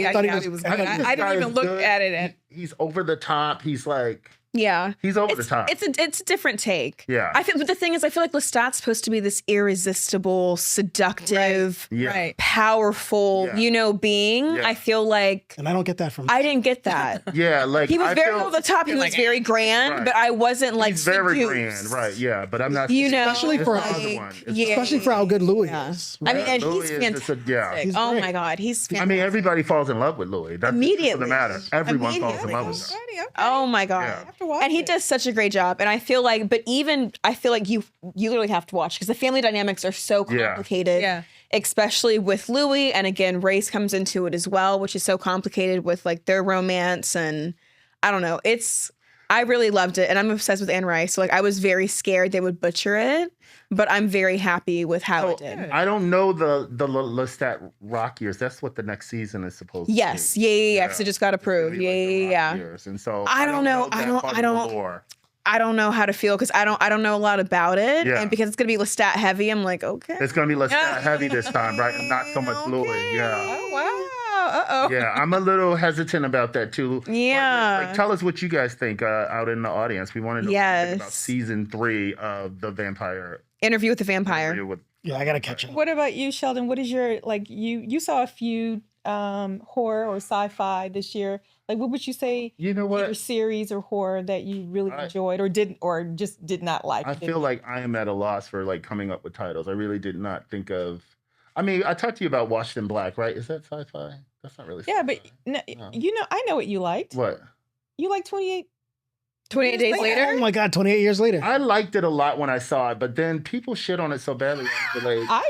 I thought he was good. I didn't even look at it. He's over the top. He's like. Yeah, he's over the top. It's a different take. Yeah, but the thing is, I feel like Lestat's supposed to be this irresistible, seductive, powerful, being. Yeah. I feel like, and I don't get that from. I didn't get that. Yeah, like he was very over the top. He was very grand, but I wasn't like he's very grand, right? Yeah, but I'm not. Especially for how good Louis is. Right? I mean, and he's fantastic. Oh my God, he's fantastic. I mean, everybody falls in love with Louis. That's immediately. The matter. Everyone falls in love with him. Oh my God. Yeah. And he does such a great job. And I feel like, you literally have to watch because the family dynamics are so complicated. Yeah. Especially with Louis. And again, race comes into it as well, which is so complicated with like their romance. And I don't know. I really loved it. And I'm obsessed with Anne Rice. So like I was very scared they would butcher it. But I'm very happy with how it did. I don't know the Lestat Rock years. That's what the next season is supposed to be. Yes. Yeah. Because it just got approved. Yeah. Years. And so I don't know. I don't know how to feel because I don't know a lot about it. Yeah. And because it's gonna be Lestat heavy, I'm like, okay. It's gonna be Lestat heavy this time, right? And not so much Louis. Yeah. Oh wow. Uh-oh. Yeah, I'm a little hesitant about that too. Yeah. Like, tell us what you guys think out in the audience. We wanted to think about season 3 of The Vampire. Interview with the Vampire. Yeah, I gotta catch it. What about you, Sheldon? What is your you saw a few horror or sci-fi this year? Like, what would you say? You know what? Your series or horror that you really enjoyed or just did not like? I feel like I am at a loss for like coming up with titles. I really did not think of. I mean, I talked to you about Washed in Black, right? Is that sci-fi? That's not really. Yeah, sci-fi. but I know what you liked. What? You like 28 days later? Oh my God, 28 years later. I liked it a lot when I saw it, but then people shit on it so badly. Like, I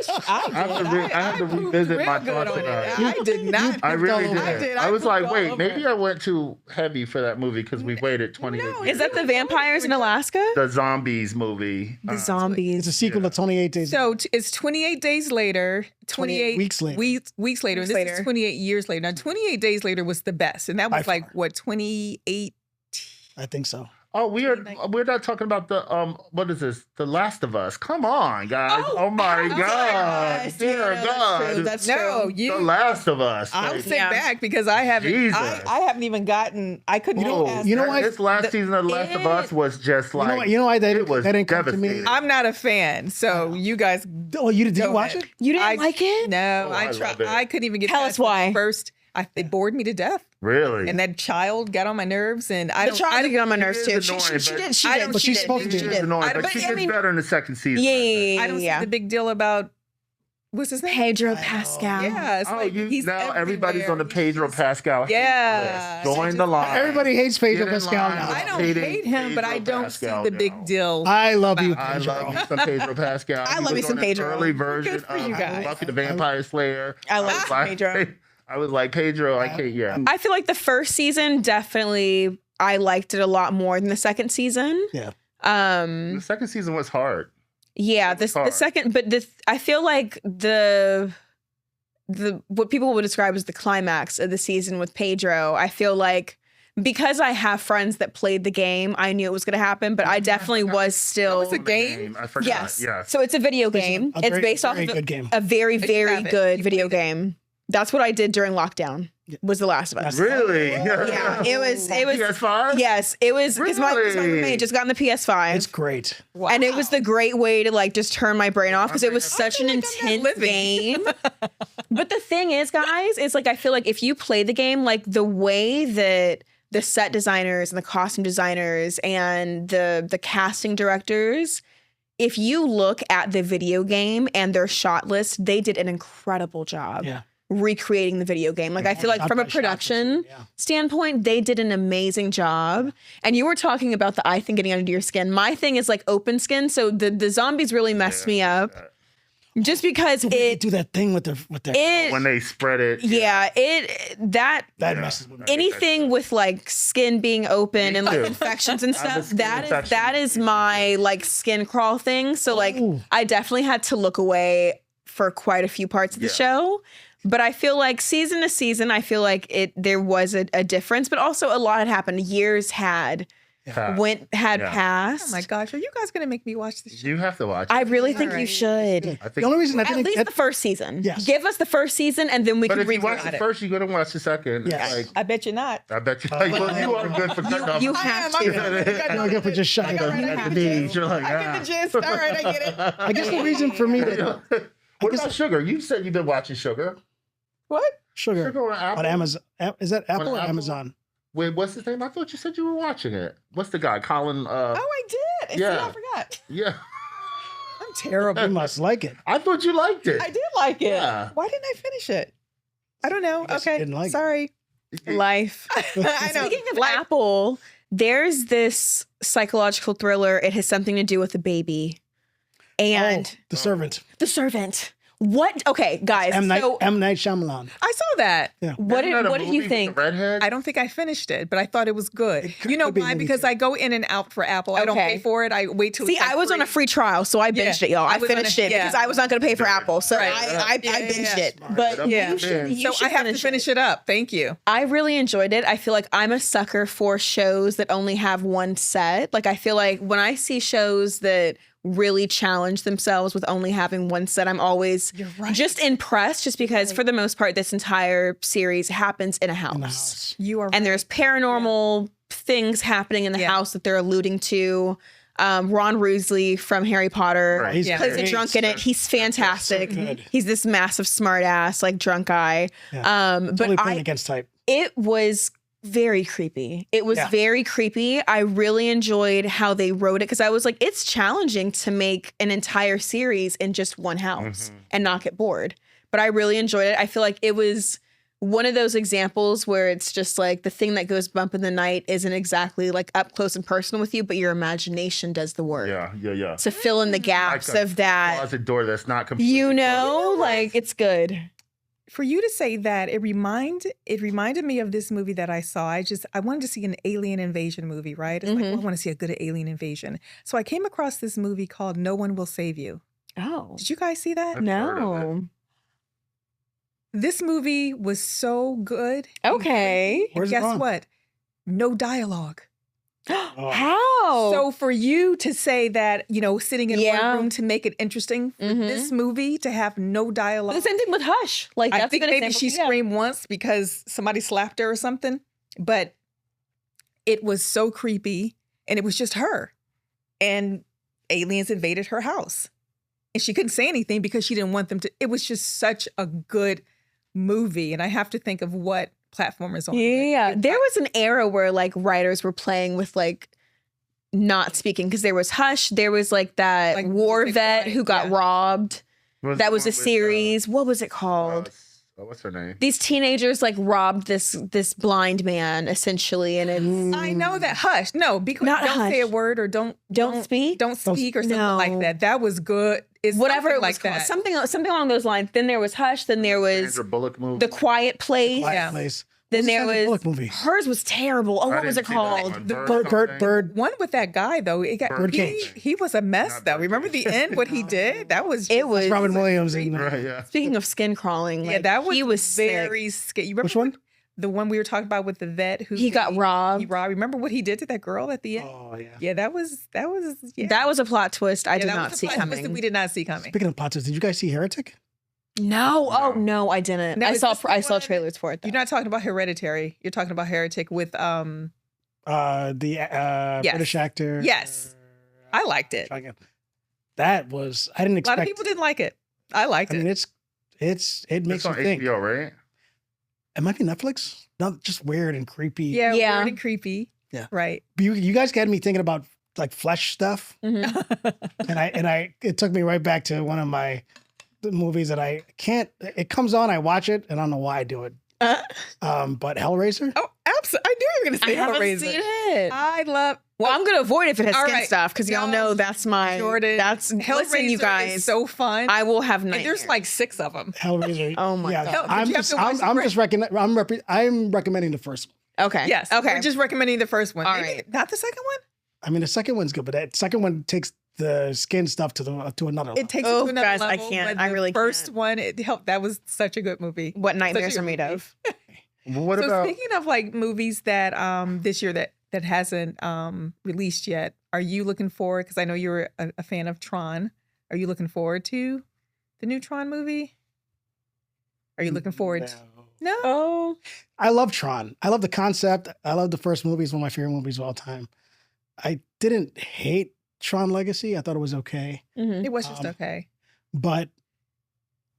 have to revisit my thoughts about it. I did not. I really did. I was like, wait, maybe I went too heavy for that movie because we waited 28 years. Is that the vampires in Alaska? The Zombies movie. The Zombies. It's a sequel to 28 Days. So it's 28 days later. 28 weeks later. Weeks later. This is 28 years later. Now, 28 Days Later was the best. And that was 28. I think so. Oh, we're not talking about the what is this? The Last of Us. Come on, guys. Oh my God. Dear God. That's No, true. you. The Last of Us. I'll Like, sit Yeah. back because I haven't. Jesus. I haven't even gotten. I couldn't get past. You know why? This last season of The Last of Us was just like You know why that it was didn't come to me? devastating. I'm not a fan, so you guys. Oh, did you Go watch ahead. it? You didn't like it? No, Oh, I I tried. love it. I couldn't even get. Tell past us the why. First, it bored me to death, Really? and that child got on my nerves, and I The don't. child I did get on my nerves is too. annoying, She but- did. She I did. don't- But She she's did. supposed to She be. is annoying, I but don't- she I gets mean- better in the second season. Yeah. I don't see the big deal about. What's his name? Pedro I know. Pascal. Yeah, it's Oh, like he's now everybody's on the everywhere. He's Pedro just- Pascal. hate Yeah. list. Join the line. Everybody hates Pedro Get in Pascal line. now. I don't Hating hate him, but I Pedro don't Pascal see the big now. deal. I love you, I Pedro. love me some Pedro Pascal. I He love me was some on an Pedro. Early version Good for you of guys. Buffy the Vampire Slayer. I love was like, Pedro. I was like, Pedro, I can't. Yeah. I feel like the first season definitely I liked it a lot more than the second season. Yeah. The second season was hard. Yeah, It was the hard. second, but I feel like the what people would describe as the climax of the season with Pedro, I feel like because I have friends that played the game, I knew it was going to happen, but I definitely was still. It's a game? I forgot. Yes. Yes. So it's a video game. A It's very- based off very of good game. a very, You very have it. good You video played it. game. That's what I did during lockdown. Was The Last of Us. Really? Yeah, it was. PS5? Yes, it was because my Really? roommate just got on the PS5. It's great. Wow. And it was the great way to like just turn my brain off because it was such an feel like I'm not intense living. game. But the thing is, guys, is like I feel like if you play the game, like the way that the set designers and the costume designers and the casting directors, if you look at the video game and their shot list, they did an incredible job. Yeah. Recreating the video game. Like I feel like Shot from a by shot, production yeah. standpoint, they did an amazing job. And you were talking about the eye thing getting under your skin. My thing is like open skin. So the zombies really messed me up. Just because They it do that thing with their When they spread it. that messes with me. anything with like skin being open and like too. infections and I have a stuff, skin that infection. is my like skin crawl thing. So like Ooh. I definitely had to look away for quite a few parts of the Yeah. show. But I feel like season to season, I feel like there was a difference, but also a lot had happened. Years had Yeah. passed. Oh my gosh, are you guys gonna make me watch this show? You have to watch it. I really think Alright. you should. I think The only reason I At think least the first season. Yes. Give us the first season and then we But can if you watch revisit the it. first, you're going to watch the second. Yes. Like, I bet you're not. I bet you. Well, you are good for cutting off. You I have am. to. You're good for just shutting I got up. it. At the beach, you're like, I get the gist. All right, I get it. I guess the reason for me to What about Sugar? You said you've been watching Sugar. What? sugar Sugar on Apple. on Amazon, is that Apple or Apple? Amazon? Wait, what's his name? I thought you said you were watching it. What's the guy? Colin. Oh, I did. And yeah. see, I forgot. Yeah. I'm terrible. You must like it. I thought you liked it. I did like it. Yeah. Why didn't I finish it? I don't know. I guess you Okay. didn't like it. Sorry. Life. I know. Speaking of Like- Apple, there's this psychological thriller. It has something to do with a baby. And The Servant. The Servant. What? Okay, guys. M. Night, So M. Night Shyamalan. I saw that. what Isn't that a did movie you with think? the redhead? I don't think I finished it, but I thought it was good. could You know be a why? movie Because too. I go in and out for Apple. I don't Okay. pay for it. I wait till See, it's like I was on a free trial, so I binged it, y'all. I I was on finished a- it yeah. because I was not going to pay for Apple, so Right. I Yeah, binged yeah. it. But Yeah. you should, you So should I have to finish it up. Thank you. I really enjoyed it. I feel like I'm a sucker for shows that only have one set. Like I feel like when I see shows that really challenge themselves with only having one set, I'm always right. just impressed just because for the most part this entire series happens in a house. In the house. You are And there's paranormal things happening in the Yeah. house that they're alluding to. Ron Roosley from Harry Potter Right. He's Yeah. plays a great. drunk in it. He's fantastic. So good. He's this massive smart ass, like drunk guy. Yeah. But Totally playing against type. it was very creepy. It was Yeah. very creepy. I really enjoyed how they wrote it because I was like, it's challenging to make an entire series in just one house and not get bored. But I really enjoyed it. I feel like it was one of those examples where it's just like the thing that goes bump in the night isn't exactly like up close and personal with you, but your imagination does the work Yeah. to fill in the gaps Like a of that. closet door that's not completely You know, like it's good. for you to say that, it reminded me of this movie that I saw. I wanted to see an alien invasion movie, right? It's like, Mhm. well, I want to see a good alien invasion. So I came across this movie called No One Will Save You. Oh. Did you guys see that? I've heard of it. No. This movie was so good. Okay. And Where's it guess on? what? No dialogue. How? So for you to say that, sitting in one room to make it interesting for this movie to have no dialogue. The same thing with Hush. Like, that's I think a good maybe example. she screamed once because somebody slapped her or something, but it was so creepy and it was just her. And aliens invaded her house. And she couldn't say anything because she didn't want them to. It was just such a good movie. And I have to think of what platform is on. Yeah. There was an era where like writers were playing with like not speaking, because there was Hush. There was like that Like war music vet line, who got robbed. That was a series. What was it called? What's her name? These teenagers like robbed this blind man essentially, and it's I know that. Hush. No, because Not don't Hush. say a word or don't speak. Don't speak or something No. like that. That was good. It's Whatever it was like called. that. Something along those lines. Then there was Hush. Then there was Sandra Bullock movie. The Quiet Place. Quiet Place. Then What there Sandra was Bullock movie? hers was terrible. Oh, I what was it didn't see that called? one. The Bird. One with that guy though. Birdcage. He was a mess Not though. Birdcage. Remember the end? What he did? That was It was Robin Williams. Right, yeah. Speaking of skin crawling, like, that was he was very sick. scary. You remember Which one? The one we were talking about with the vet who He got robbed. He robbed. Remember what he did to that girl at the end? Oh yeah. Yeah, that was yeah. That was a plot twist I did that not was a see plot twist that coming. we did not see coming. Speaking of plot twists, did you guys see Heretic? No, oh No. no, I didn't. Now, I is saw this the I saw one- trailers for it though. You're not talking about Hereditary. You're talking about Heretic with The Yes. British actor. Yes. I liked it. That was I didn't A expect. lot of people didn't like it. I liked I mean, it. it makes It's you on think. HBO, right? It might be Netflix. Not just weird and creepy. Yeah, Yeah. weird and creepy. Yeah. Right. You guys got me thinking about like flesh stuff, Mhm. and it took me right back to one of my movies that I can't. It comes on, I watch it, and I don't know why I do it. But Hellraiser. Oh, absolutely. I knew you were going to I say haven't Hellraiser. seen it. I love Well, I'm gonna avoid it if it has All skin right. stuff because y'all No, know that's my Jordan. That's Hellraiser listen, you guys. is so fun. I will have and nightmares. there's like 6 of them. Hellraiser. Oh my God. But I'm you have just to watch the I'm first- just I'm recommending the first one. Okay. Yes. Okay. We're just recommending the first one. All Maybe right. not the second one. I mean, the second one's good, but that second one takes the skin stuff to another level. It takes Oh, it to another guys, I level. can't. but I the really first can't. one, it helped. That was such a good movie. What nightmares Such a are good made movie. of? Well, what So about speaking of like movies that this year that hasn't released yet, are you looking forward? Because I know you're a fan of Tron. Are you looking forward to the new Tron movie? Are you looking forward? No. Oh. I love Tron. I love the concept. I love the first movie. It's one of my favorite movies of all time. I didn't hate Tron Legacy. I thought it was okay. Mhm. It was just okay. But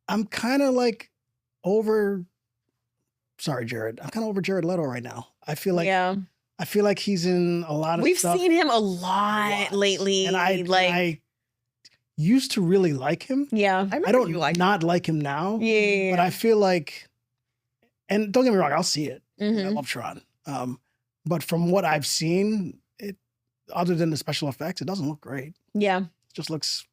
I'm kind of like over. Sorry, Jared. I'm kind of over Jared Leto right now. I feel like yeah. I feel like he's in a lot of We've stuff. seen him a lot lately. and I used to really like him. yeah. I remember I don't you like not like him now. Yeah. But I feel like, and don't get me wrong, I'll see it. I Mhm. love Tron. But from what I've seen, it other than the special effects, it doesn't look great. Yeah. It just looks.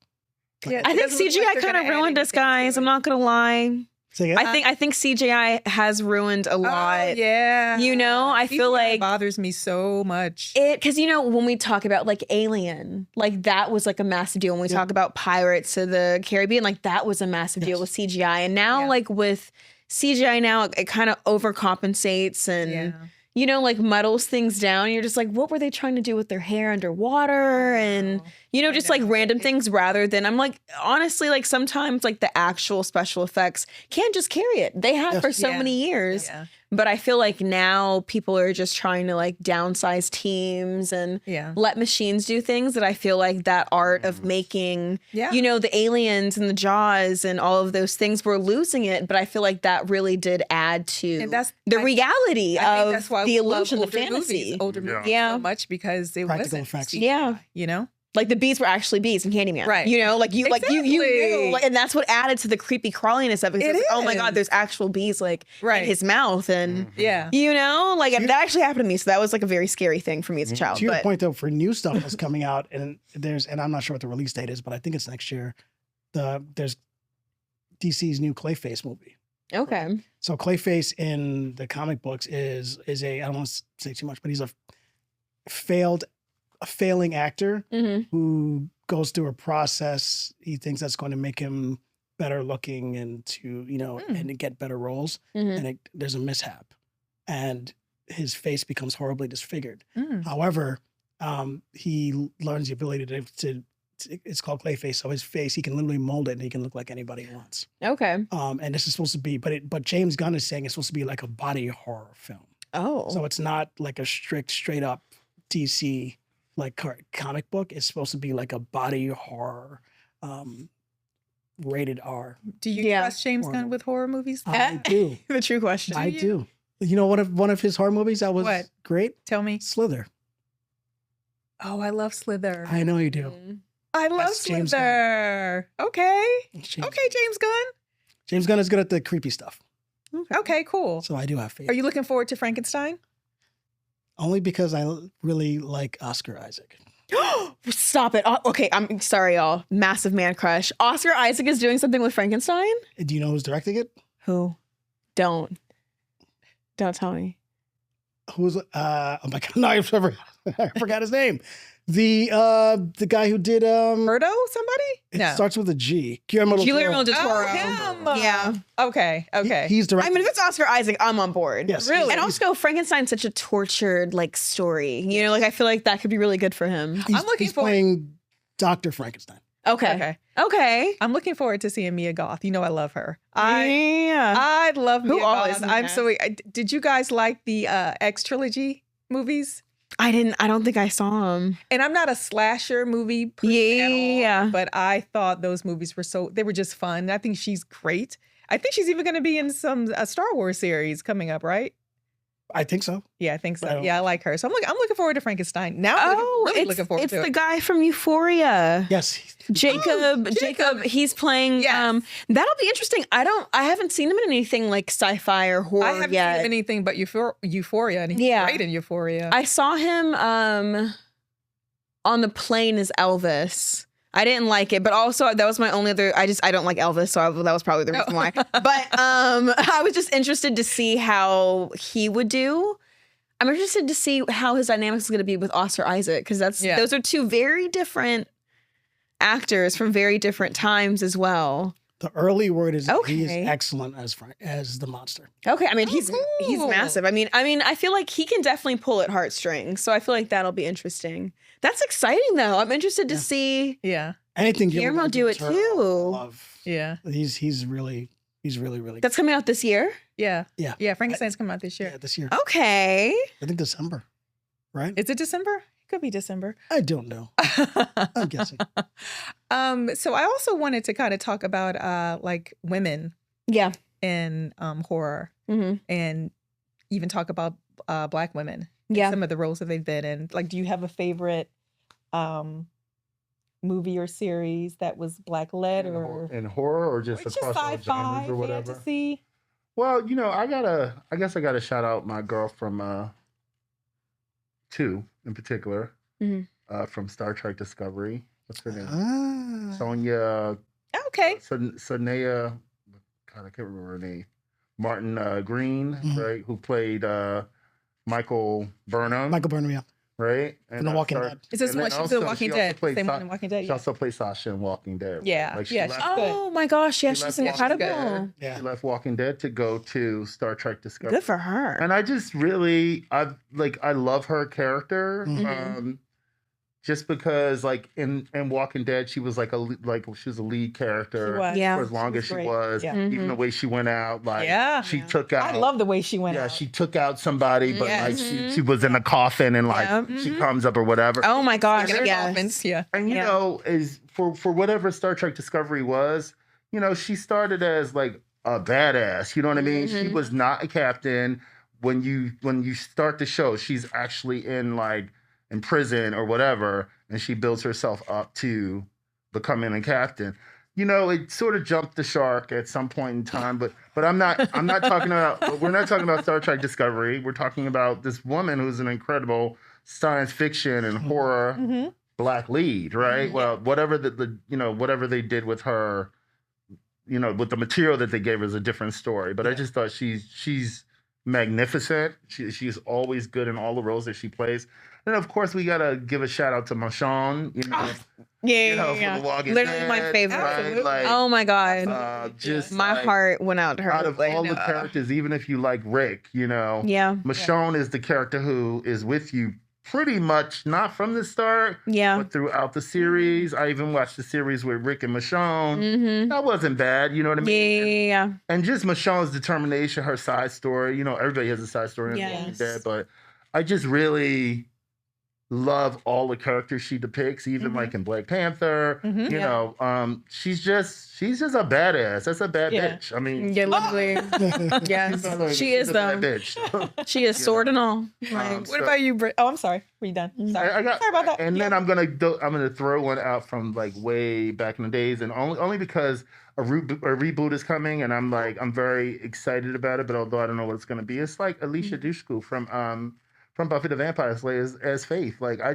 Yeah, I it think doesn't look CGI like they're kind gonna of add ruined us, anything to guys. it. I'm not gonna lie. Say it. I think CGI has ruined a lot. Oh, yeah. You know, I feel CGI like bothers me so much. because when we talk about like Alien, like that was like a massive deal. When we Yeah. talk about Pirates of the Caribbean, like that was a massive deal Yes. with CGI. And now, Yeah. like with CGI, now it kind of overcompensates and yeah. like muddles things down. You're just like, what were they trying to do with their hair underwater? And I just like know. random things rather than I'm like honestly like sometimes like the actual special effects can't just carry it. They have Yes. for so Yeah. many years. Yeah. But I feel like now people are just trying to like downsize teams and Yeah. let machines do things that I feel like that art of making, Yeah. the aliens and the Jaws and all of those things, we're losing it. But I feel like that really did add to And that's the I reality think of that's why the we love illusion, the older fantasy. movies, older Yeah. movies Yeah. so much because it Practical wasn't effects. CGI, Yeah. you know? Like the bees were actually bees in Candyman. Right. Like you Exactly. knew, like, and that's what added to the creepy crawliness of it. 'Cause It it's like, oh my God, is. there's actual bees like Right. in his mouth. And Yeah. like that actually happened to me. So that was like a very scary thing for me as a child. To your But point though, for new stuff that's coming out, and I'm not sure what the release date is, but I think it's next year. There's DC's new Clayface movie. okay. So Clayface in the comic books is a I don't want to say too much, but he's a failing actor hmm who goes through a process. He thinks that's going to make him better looking and to and to get better roles. hmm And there's a mishap, and his face becomes horribly disfigured. Mm. However, he learns the ability to it's called clayface. So his face, he can literally mold it and he can look like anybody he wants. Okay. And this is supposed to be, but James Gunn is saying it's supposed to be like a body horror film. Oh. So it's not like a straight up DC like comic book. It's supposed to be like a body horror, rated R. Do you trust James Gunn with horror movies? I do. The true question. I do. You know, one of his horror movies that was great? Tell me. Slither. Oh, I love Slither. I know you do. I love Slither. Okay. Okay, James Gunn. James Gunn is good at the creepy stuff. Okay, cool. So I do have faith. Are you looking forward to Frankenstein? Only because I really like Oscar Isaac. Stop it. Okay, I'm sorry, y'all. Massive man crush. Oscar Isaac is doing something with Frankenstein? Do you know who's directing it? Who? Don't tell me. Who's oh my god, no, I forgot his name. The guy who did Murdo, somebody? It starts with a G. Guillermo del Toro. Him. Yeah. Okay. He's directing. I mean, if it's Oscar Isaac, I'm on board. Yes, really. And also, Frankenstein's such a tortured like story. You know, like I feel like that could be really good for him. He's playing Dr. Frankenstein. Okay. I'm looking forward to seeing Mia Goth. You know I love her. I love Mia Goth. I'm so. Did you guys like the X trilogy movies? I don't think I saw them. And I'm not a slasher movie person at all, but I thought those movies they were just fun. I think she's great. I think she's even going to be in some Star Wars series coming up, right? I think so. Yeah, I think so. I like her. So I'm looking forward to Frankenstein. Now I'm looking forward to it. It's the guy from Euphoria. Yes. Jacob, he's playing that'll be interesting. I haven't seen him in anything like sci-fi or horror yet. I haven't seen him in anything but Euphoria, and he's great in Euphoria. I saw him on the plane as Elvis. I didn't like it, but also that was my only other. I don't like Elvis, so that was probably the reason why. But I was just interested to see how he would do. I'm interested to see how his dynamics is going to be with Oscar Isaac, because those are two very different actors from very different times as well. The early word is he is excellent as the monster. Okay, I mean he's massive. I mean I feel like he can definitely pull at heartstrings, so I feel like that'll be interesting. That's exciting though. I'm interested to see anything Guillermo do it too. He's really good. That's coming out this year? Yeah. Frankenstein's coming out this year. Yeah, this year. Okay. I think December, right? Is it December? It could be December. I don't know. I'm guessing. So I also wanted to kind of talk about like women in horror and even talk about Black women. Some of the roles that they've been in. Like, do you have a favorite movie or series that was Black led or in horror or just across all genres or whatever? Fantasy? Well, I guess I gotta shout out my girl from 2 in particular, from Star Trek Discovery. What's her name? Sonia. Okay. Sonia. God, I can't remember her name. Martin Green, right? Who played Michael Burnham. Michael Burnham, yeah. Right? And The Walking Dead. Is this one she's in Walking Dead? Same one in Walking Dead. She also played Sasha in Walking Dead. Yeah. Like oh my gosh, yeah, she's incredible. Yeah. She left Walking Dead to go to Star Trek Discovery. Good for her. And I just really, I love her character. Just because, like in Walking Dead, she was she was a lead character for as long as she was. Even the way she went out, she took out. I love the way she went out. Yeah, she took out somebody, but she was in a coffin and she comes up or whatever. Oh my gosh, yes. And is for whatever Star Trek Discovery was, she started as like a badass. You know what I mean? She was not a captain. When you start the show, she's actually in prison or whatever, and she builds herself up to becoming a captain. It sort of jumped the shark at some point in time, but I'm not talking about, we're not talking about Star Trek Discovery. We're talking about this woman who's an incredible science fiction and horror Black lead, right? Well, whatever whatever they did with her, with the material that they gave her is a different story. But I just thought she's magnificent. She's always good in all the roles that she plays. And of course, we gotta give a shout out to Michonne. For The Walking Literally Dead, my favorite. Right? Oh my god, just my heart went out to her. Out of all the characters, even if you like Rick, Michonne is the character who is with you pretty much not from the start, Yeah. but throughout the series. I even watched the series with Rick and Michonne. Mm-hmm. That wasn't bad, you know what I mean? Yeah. And just Michonne's determination, her side story. You know, everybody has a side story in Yes. that, but I just really love all the characters she depicts, even like in Black Panther. Mhm. You Yeah. know, she's just a badass. That's a bad Yeah. bitch. I mean, Yeah, literally. Yes. She is she's a bad though. bitch. She is sword and all. Like, What about you, Britt? Oh, I'm sorry. Were you done? Sorry. I got, Sorry about that. and Yeah. then I'm gonna throw one out from like way back in the days, and only because a reboot is coming, and I'm very excited about it. But although I don't know what it's gonna be, it's like Alicia Dushku from Buffy the Vampire Slayer as Faith. Like I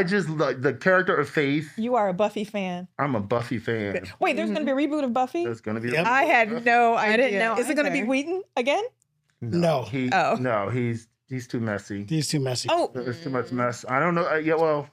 just like the character of Faith. You are a Buffy fan. I'm a Buffy fan. Wait, there's going to be a reboot of Buffy? There's gonna be. Yep. I had no idea. I didn't know Is it going to be either. Wheaton again? No. No, he's too messy. He's too messy. Oh, There's too much mess. I don't know. Well,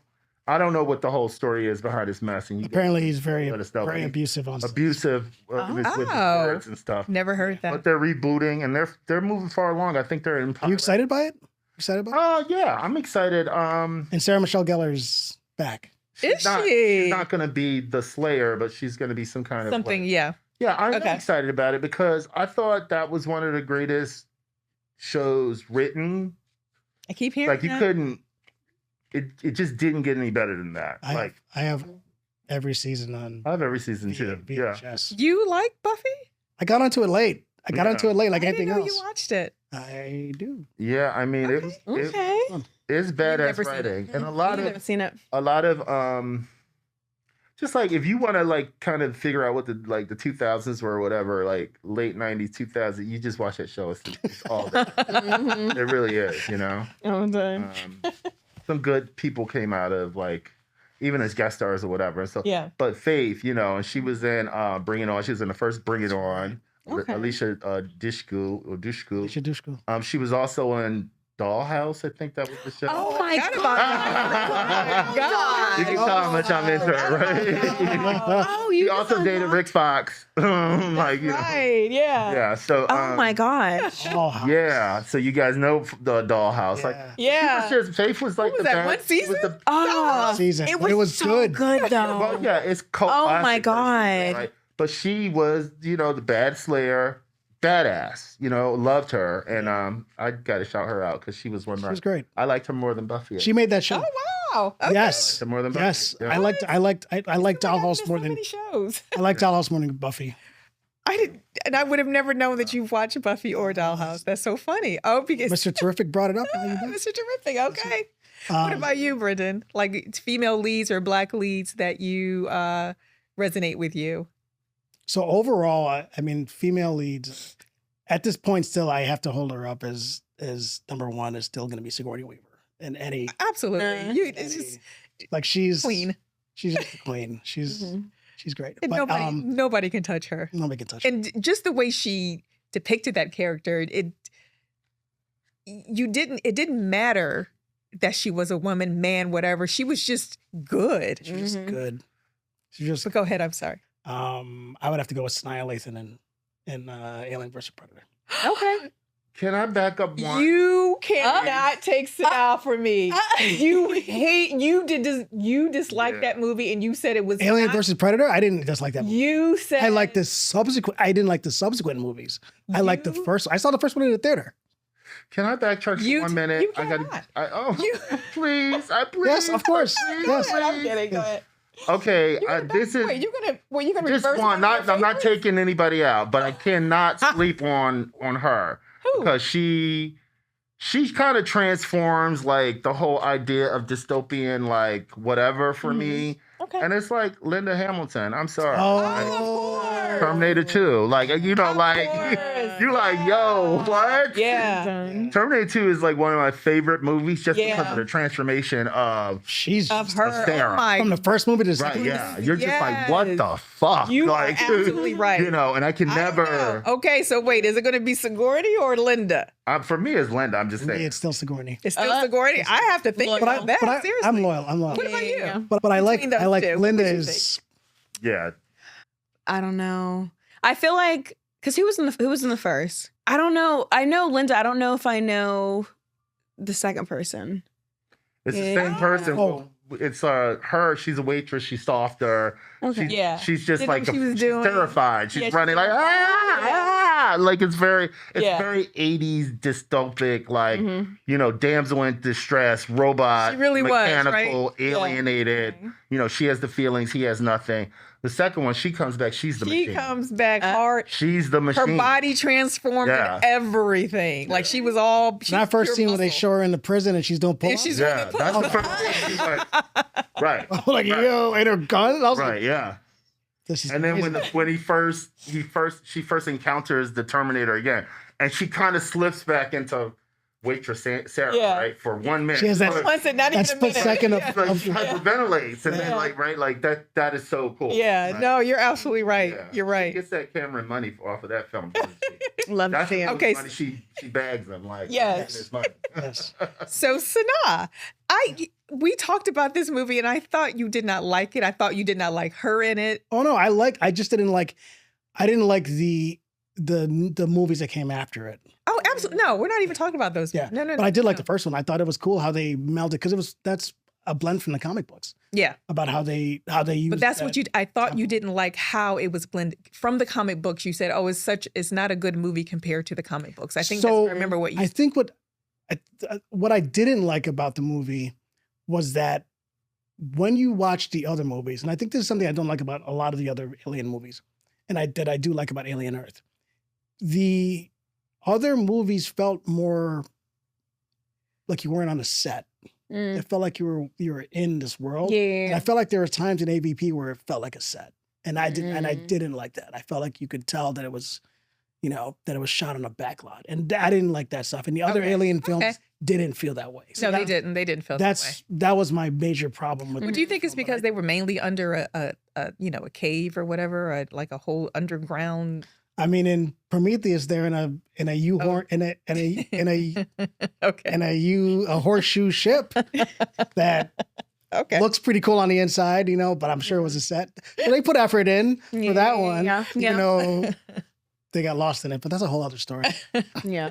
I don't know what the whole story is behind this mess. And Apparently, he's very, let us know. very abusive on abusive with his Oh. words and stuff. never heard that. But they're rebooting and they're moving far along. I think they're in. Are you excited by it? Excited about it? Oh yeah, I'm excited. And Sarah Michelle Gellar's back. Is She's she? not going to be the Slayer, but she's going to be some kind of Something, like- yeah. Yeah, I'm Okay. excited about it because I thought that was one of the greatest shows written. I keep hearing Like you that. couldn't. It just didn't get any better than that. I have every season on I have every season too. Yeah. VHS. You like Buffy? I got onto it late. Like I anything didn't know else. you watched it. I do. Yeah, I mean okay. it's badass never seen it. writing, and a I've lot never of seen it. just like if you want to like kind of figure out what the 2000s were or whatever, like late 90s 2000, you just watch that show. It's all there. Mhm. It really is, you know. Oh, dang. Some good people came out of like even as guest stars or whatever. And so Yeah. but Faith, you know, and she was in Bring It On. She was in the first Bring It On. Okay. Alicia Dushku. You should do school. She was also in Dollhouse. I think that was the show. Oh my Forgot god. about that. Oh my god. You can tell how much I'm into it, right? Oh, She you also just dated unlocked- Rick Fox. Like, you know. Right, yeah. Yeah, so Oh my gosh. Oh, yeah, so you guys know the Dollhouse. Like Yeah. she was just, Faith was like What was the that, best. one season? It was the, Oh, season. it But was, it was so good. good though. well, yeah, it's cult Oh my classic, God. right? But she was, you know, the bad Slayer, badass. You know, loved her, and I got to shout her out because she was one. She was great. I liked her more than Buffy. She made that show. Oh, wow. Okay. Yes. More than Buffy. Yes. Yeah. I liked I Dollhouse more so than many shows. I liked Dollhouse more than Buffy. I didn't, and I would have never known that you've watched Buffy or Dollhouse. That's so funny. Oh, because Mr. Terrific brought it up. Mr. Terrific. Okay. What Um, about you, Brendan? Like it's female leads or black leads that you resonate with you? So overall, I mean, female leads at this point still, I have to hold her up as number one is still going to be Sigourney Weaver in any Absolutely. It's just like she's queen. She's just the queen. She's Mhm. she's great. And But nobody can touch her. nobody can touch her. And just the way she depicted that character, it didn't matter that she was a woman, man, whatever. She was just good. She's just Mhm. good. She's just. But go ahead. I'm sorry. I would have to go with Sanaa Lathan in Alien vs Predator. Okay. Can I back up one? You cannot take Sanaa from me. You dislike Yeah. that movie, and you said it was Alien not- vs Predator. I didn't dislike that movie. You said I like the subsequent. I didn't like the subsequent movies. I liked the You- first. I saw the first one in the theater. Can I backtrack for You- 1 minute? you I got. cannot. You- Please. Yes, of course. Please, Yes. Go ahead, I'm please. kidding. Go ahead. Okay, You're gonna this is wait. You're gonna just reverse one. my I'm not favorites? taking anybody out, but I cannot sleep on her Who? because she kind of transforms like the whole idea of dystopian like whatever for me, Okay. and it's like Linda Hamilton. I'm sorry. Oh, Like, of course. Terminator 2. Like you know, Of like course. you're like, yo, what? Yeah. Terminator 2 is like one of my favorite movies just Yeah. because of the transformation of she's Of her. Sarah. Oh my from the first movie to the right, second. yeah. You're just like, what Yes. the fuck? You like, are absolutely right. You know, and I can I don't never. know. Okay, so wait, is it going to be Sigourney or Linda? For me, it's Linda. I'm just For me, saying. it's still Sigourney. It's still Sigourney. I have to think Loyal. about that. But Seriously. I'm loyal. I'm loyal. What about you? Yeah. But I like Between those two, what Linda would you is. Yeah. I don't know. I feel like because who was in the first? I don't know. I know Linda. I don't know if I know the second person. It's the same person. Oh. It's her. She's a waitress. She's softer. Okay. Yeah. She's just Didn't like know what she was she's doing. terrified. She's Yeah, running like like it's very 80s dystopic, like damsel in distress, robot, She really was, mechanical, right? Yeah. alienated. She has the feelings. He has nothing. The second one, she comes back. She's the machine. She comes back hard. She's the machine. Her body transformed and everything. Like she was all. That first scene when they muscle. show her in the prison and she's doing pull-ups. She's Yeah, really that's the first one. She's like, right. like, yo, and her gun. I was Right, like, yeah. this is And then crazy. when she first encounters the Terminator again, and she kind of slips back into waitress Sarah, right, for 1 minute. She has that, Once and not even that a split minute. second of, Like, she hyperventilates, and then like that is so cool. Yeah, right? no, you're absolutely right. Yeah. You're She right. gets that Cameron money off of that film. Love to That's see it. how Okay. much money she bags him like. Yes. his money. yes. So Sanaa, we talked about this movie and I thought you did not like it. I thought you did not like her in it. Oh no, I just didn't like. I didn't like the movies that came after it. Oh, absolutely. No, we're not even talking about those. Yeah, No. But I did like the first one. I thought it was cool how they melded because that's a blend from the comic books Yeah. about how they use. But that's that. what I thought you didn't like how it was blended from the comic books. You said, "Oh, it's not a good movie compared to the comic books." I think that's, I remember what you I think what I didn't like about the movie was that when you watch the other movies, and I think this is something I don't like about a lot of the other Alien movies, and I do like about Alien Earth, the other movies felt more like you weren't on a set. It felt like you were in this world. And I felt like there were times in AVP where it felt like a set. And I didn't like that. I felt like you could tell that it was, that it was shot on a backlot. And I didn't like that stuff. And the other Alien films didn't feel that way. So they didn't. They didn't feel that way. That was my major problem with But do you think it's because they were mainly under a cave or whatever, like a whole underground? I mean, in Prometheus, they're in a U-horn a horseshoe ship that looks pretty cool on the inside, but I'm sure it was a set. So they put effort in for that one. Yeah. Even though they got lost in it, but that's a whole other story.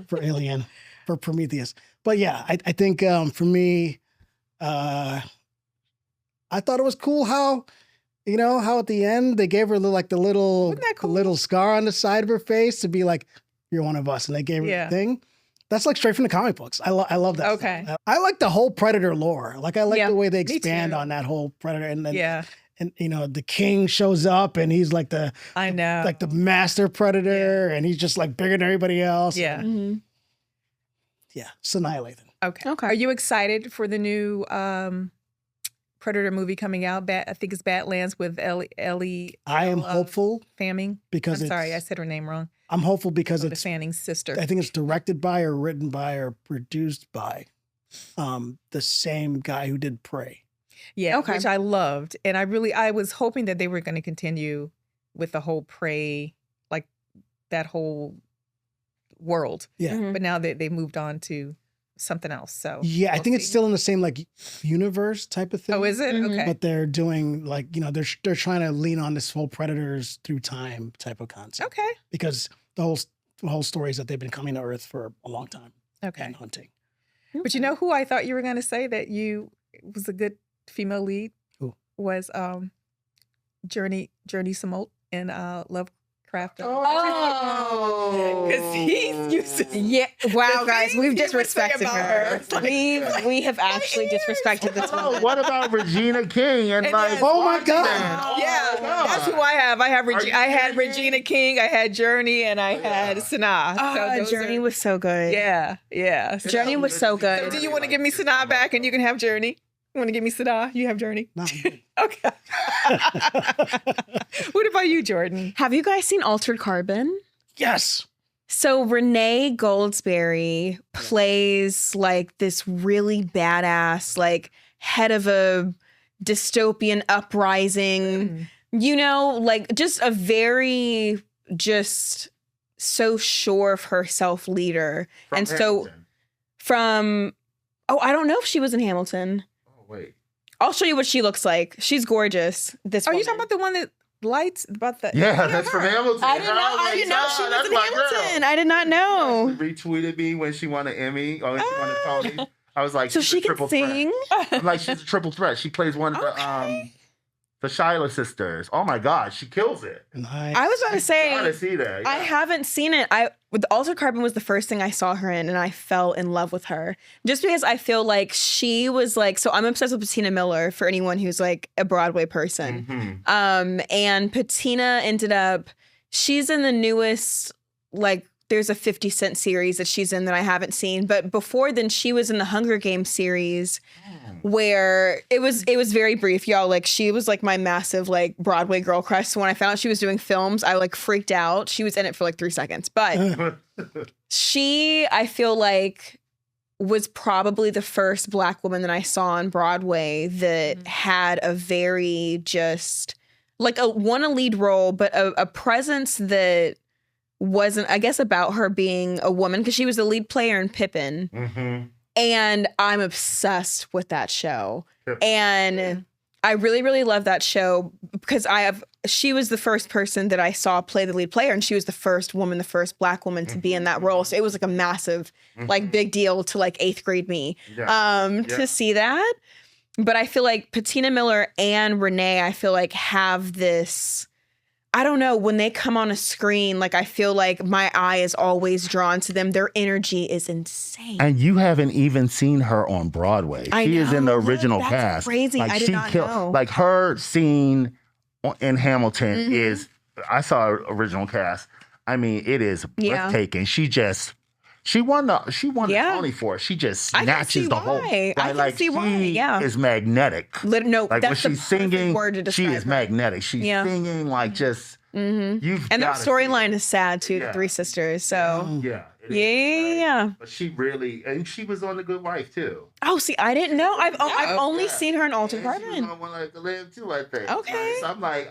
For Alien, for Prometheus. But yeah, I think for me, I thought it was cool how at the end they gave her the little scar on the side of her face to be like, you're one of us, and they gave her the thing. That's like straight from the comic books. I love that. Okay. Stuff. I like the whole Predator lore. Like I like the way they Me expand too. on that whole Predator, and then and the king shows up and he's like the master Predator, and he's just like bigger than everybody else. Yeah. Mm-hmm. Yeah. Sanaa Lathan. Okay. Are you excited for the new Predator movie coming out? I think it's Badlands with Ellie. I am hopeful Fanning. because I'm sorry, I said her name wrong. I'm hopeful because Dakota it's Fanning's sister. I think it's directed by or written by or produced by the same guy who did Prey. Yeah, which I loved. And I was hoping that they were going to continue with the whole Prey, like that whole world. Yeah. Mm-hmm. But now they moved on to something else. So yeah, I think it's still in the same universe type of thing. Oh, is it? Mm-hmm. Okay. But they're doing they're trying to lean on this whole predators through time type of concept. Okay. Because the whole story is that they've been coming to Earth for a long time. Okay. And hunting. But you know who I thought you were going to say that was a good female lead? Who? Was Journey Smollett in Lovecraft. Oh, because he's used to. Yeah. Wow, guys, we've he would say disrespected about her. her. We have actually disrespected this Oh, woman. what about Regina King and like? Oh my God. Yeah, God. that's who I have. I had Are you kidding me? Regina King, I had Journey, and I had Sanaa. Oh, Journey was so good. Yeah. Journey was so So good. do you want to give me Sanaa back, and you can have Journey? You want to give me Sanaa? You have Journey. No, I'm good. Okay. What about you, Jordan? Have you guys seen Altered Carbon? Yes. So Renee Goldsberry plays like this really badass, like head of a dystopian uprising, like just a very just so sure of herself leader. From Hamilton. I don't know if she was in Hamilton. Oh wait. I'll show you what she looks like. She's gorgeous. Are you talking about the one that lights about the Yeah, that's from Hamilton. I didn't know. Oh my I didn't know she God, was that's in my girl. Hamilton. I did not know. She retweeted me when she won an Emmy or when she won a Tony. I was like, So she's she a can triple sing. threat. I'm like, she's a triple threat. She plays one of the Shiloh sisters. Oh my God, she kills it. Nice. I was about to say, Gotta see that. I yeah. haven't seen it. With Altered Carbon was the first thing I saw her in, and I fell in love with her just because I feel like she was like. So I'm obsessed with Patina Miller. For anyone who's like a Broadway person, and Patina ended up. She's in the newest like. There's a 50 Cent series that she's in that I haven't seen, but before then she was in the Hunger Games series where it was very brief, y'all. Like she was like my massive like Broadway girl crush. So when I found out she was doing films, I like freaked out. She was in it for like 3 seconds, but she, I feel like, was probably the first Black woman that I saw on Broadway that had a very just like a lead role, but a presence that wasn't, I guess, about her being a woman because she was the lead player in Pippin. And I'm obsessed with that show. And I really, really love that show because she was the first person that I saw play the lead player, and she was the first woman, the first Black woman to be in that role. So it was like a massive, like big deal to like 8th grade me to see that. But I feel like Patina Miller and Renee, I feel like have this, I don't know, when they come on a screen, like I feel like my eye is always drawn to them. Their energy is insane. And you haven't even seen her on Broadway. She is in the original That's cast. crazy. Like I did not know. Like her scene in Hamilton is, I saw her original cast. I mean, it is breathtaking. She won the Tony for it. She just snatches the whole. I can see why. Yeah, is magnetic. No, like that's when she's singing, word to she describe is her. magnetic. She's singing like just. You've and their gotta see it. storyline is sad too. The 3 sisters. So Yeah. Yeah. But she really, and she was on The Good Wife too. Oh, see, I didn't know. I've only seen her in Altered Carbon. She was on One Life to Live too, I think. Okay. So I'm like,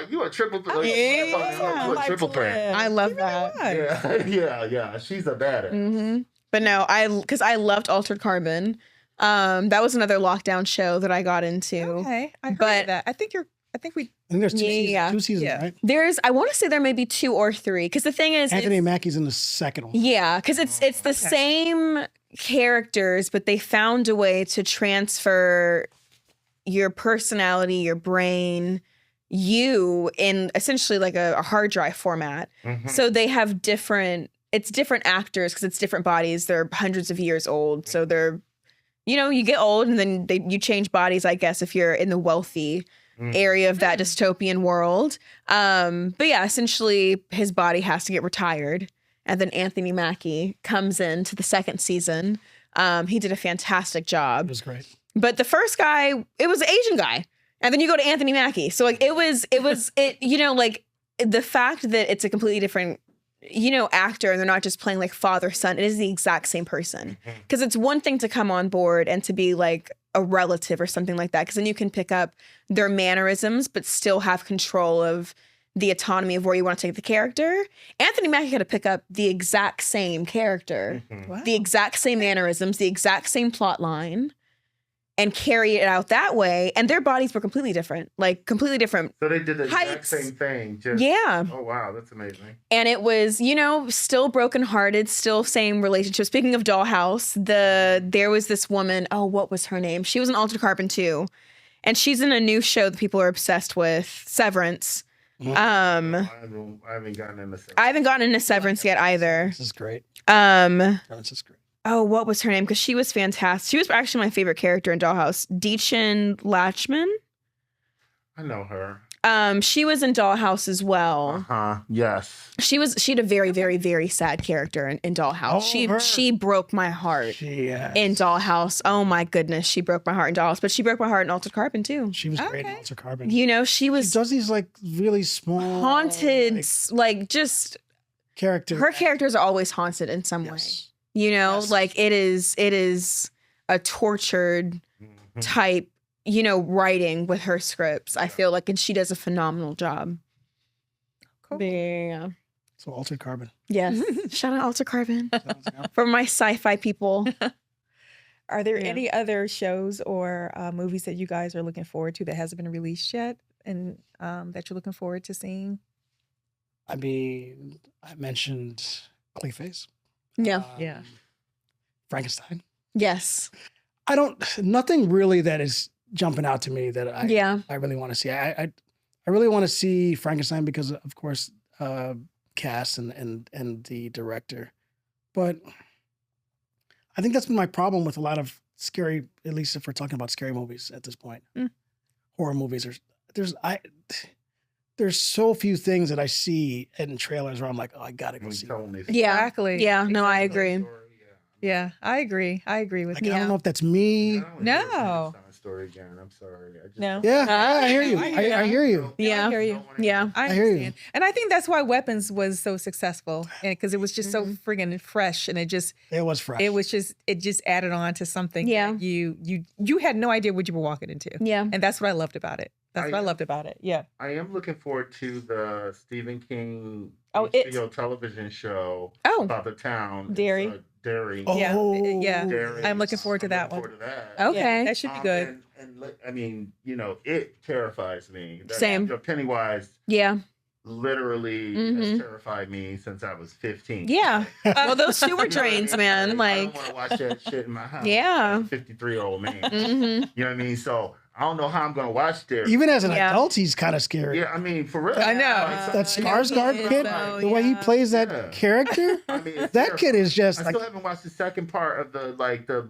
you a triple threat. Yeah. You a triple threat. I love that. Yeah. She's a badass. But no, because I loved Altered Carbon. That was another lockdown show that I got into. Okay, I heard of that. I think there's two seasons, right? I want to say there may be 2 or 3. Because the thing is, Anthony Mackie's in the second one. Yeah, because it's the same characters, but they found a way to transfer your personality, your brain, you in essentially like a hard drive format. So they have different actors because it's different bodies. They're hundreds of years old. So they're, you get old and then you change bodies, I guess, if you're in the wealthy area of that dystopian world. But yeah, essentially his body has to get retired. And then Anthony Mackie comes into the second season. He did a fantastic job. It was great. But the first guy, it was an Asian guy. And then you go to Anthony Mackie. So like it was like the fact that it's a completely different actor and they're not just playing like father son, it is the exact same person. Because it's one thing to come on board and to be like a relative or something like that, because then you can pick up their mannerisms but still have control of the autonomy of where you want to take the character. Anthony Mackie had to pick up the exact same character, the exact same mannerisms, the exact same plot line, and carry it out that way. And their bodies were completely different, So they did the exact same thing. Oh, wow. That's amazing. And it was, still brokenhearted, still same relationship. Speaking of Dollhouse, there was this woman, what was her name? She was in Altered Carbon too. And she's in a new show that people are obsessed with, Severance. I haven't gotten into Severance. I haven't gotten into Severance yet either. This is great. This is great. Oh, what was her name? Because she was fantastic. She was actually my favorite character in Dollhouse. Deechin Lachman. I know her. She was in Dollhouse as well. Yes. She had a very, very, very sad character in Dollhouse. She broke my heart in Dollhouse. Oh my goodness, she broke my heart in Dollhouse. But she broke my heart in Altered Carbon too. She was great in Altered Carbon. She does these like really small haunted, like just characters. Her characters are always haunted in some way. Like it is a tortured type, writing with her scripts, I feel like, and she does a phenomenal job. Cool. Yeah. So Altered Carbon. Yes. Shout out Altered Carbon for my sci-fi people. Are there any other shows or movies that you guys are looking forward to that hasn't been released yet? and that you're looking forward to seeing? I mean, I mentioned Clayface. Yeah. Yeah. Frankenstein. Yes. Nothing really that is jumping out to me that Yeah. I really want to see. I really want to see Frankenstein because, of course, cast and the director. But I think that's been my problem with a lot of scary, at least if we're talking about scary movies at this point. Horror movies there's so few things that I see in trailers where I'm like, oh, I gotta go see that. Yeah. Exactly. Yeah. No, I agree. Yeah, I agree. I agree with Like, you. I don't know if that's me. No. Story again. I'm sorry. No. Yeah, I hear you. I I hear you. Yeah. I hear you. Yeah. I hear you. understand. And I think that's why Weapons was so successful, because it was just so friggin' fresh, and it just fresh. it just added on to something. Yeah. that you had no idea what you were walking into. Yeah. And that's what I loved about it. That's what I loved about it. Yeah. I am looking forward to the Stephen King Oh, HBO television show about the town. Derry. Derry. Oh, Yeah. Derry. I'm looking forward to that one. Okay. Yeah, that should be good. And I mean, it terrifies me. Same. Pennywise Yeah. literally has terrified me since I was 15. Yeah. Well, those sewer drains, man. I Like, don't want to watch that shit in my house. Yeah. 53-year-old man. mhm. You know what I mean? So I don't know how I'm going to watch Derry. Even as an Yeah. adult, he's kind of scary. Yeah, I mean, for real. I know. That Skarsgård is, kid, though, the way he yeah. plays that Yeah. character, I mean, it's that kid is just I like, still haven't watched the second part of the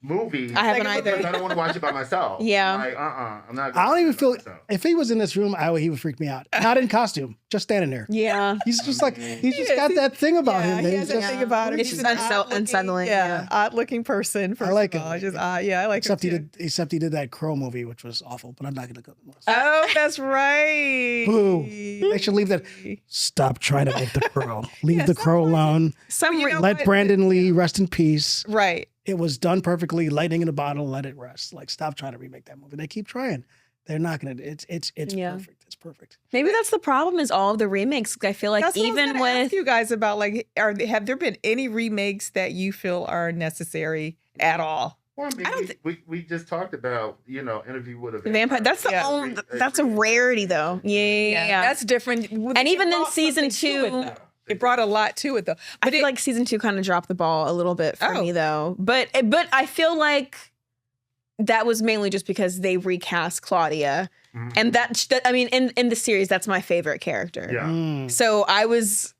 movie. I haven't Second either. because I don't want to watch it by myself. Yeah. Like, I'm not. I don't even feel, myself. if he was in this room, he would freak me out. Not in costume, just standing there. Yeah. He's just like, he's just He got is. that thing about Yeah, him. he That has he's that just, thing about him. It's He's just an odd-looking- unsettling. Yeah, odd-looking person. First like of all. him. Just odd. Yeah, I like except he him too. did that Crow movie, which was awful, but I'm not going to go. Oh, that's right. Boo. They should leave that. Stop trying to make the Crow. Leave the Crow alone. Some You know Let what? Brandon Lee rest in peace. Right. It was done perfectly. Lightning in a bottle. Let it rest. Like, stop trying to remake that movie. They keep trying. They're not gonna. It's Yeah. perfect. It's perfect. maybe that's the problem is all of the remakes. I feel like That's what I was even gonna ask with you guys about, like, have there been any remakes that you feel are necessary at all? Well, I mean, we just talked about Interview with a the vampire, that's the Yeah. only. That's a rarity though. Yeah. That's different. And even then season 2, it brought a lot to it though. I feel like season 2 kind of dropped the ball a little bit for Oh. me though. But I feel like that was mainly just because they recast Claudia, and that I mean in the series that's my favorite character. Yeah. Mm. So I was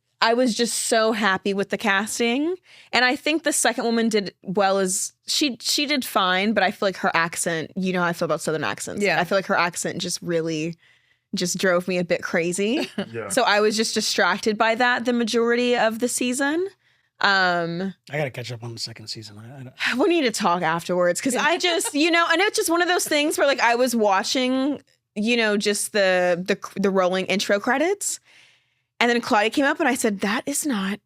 just so happy with the casting, and I think the second woman did well as she did fine, but I feel like her accent, you know how I feel about Southern accents. Yeah. I feel like her accent just really just drove me a bit crazy. Yeah. So I was just distracted by that the majority of the season. I gotta catch up on the second season. We need to talk afterwards because I just, and it's just one of those things where like I was watching, just the rolling intro credits, and then Claudia came up and I said, "That is not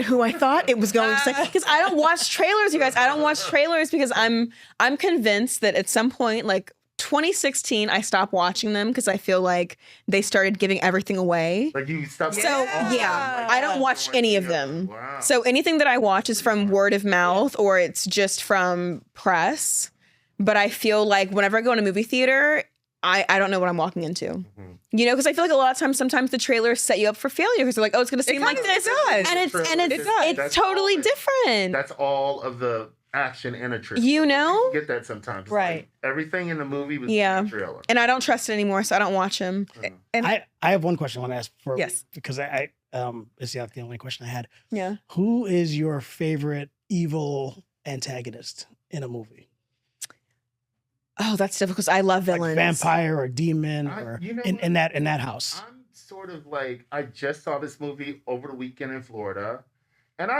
who I thought it was going to say." Because I don't watch trailers, you guys. I don't watch trailers because I'm convinced that at some point, like 2016, I stopped watching them because I feel like they started giving everything away. Like you stopped. So yeah, I don't watch any of them. Wow. So anything that I watch is from word of mouth or it's just from press. But I feel like whenever I go in a movie theater, I don't know what I'm walking into. Because I feel like a lot of times, sometimes the trailers set you up for failure because they're like, oh, it's going to seem like this, and it's totally different. That's all of the action in a trailer. You get that sometimes. It's Right. like everything in the movie was Yeah. in the trailer. And I don't trust it anymore, so I don't watch them. And I have one question I want to ask for. Yes. Because it's the only question I had. Yeah. Who is your favorite evil antagonist in a movie? Oh, that's difficult because I love villains. Like vampire or demon or you know in that house. I'm sort of like, I just saw this movie over the weekend in Florida, and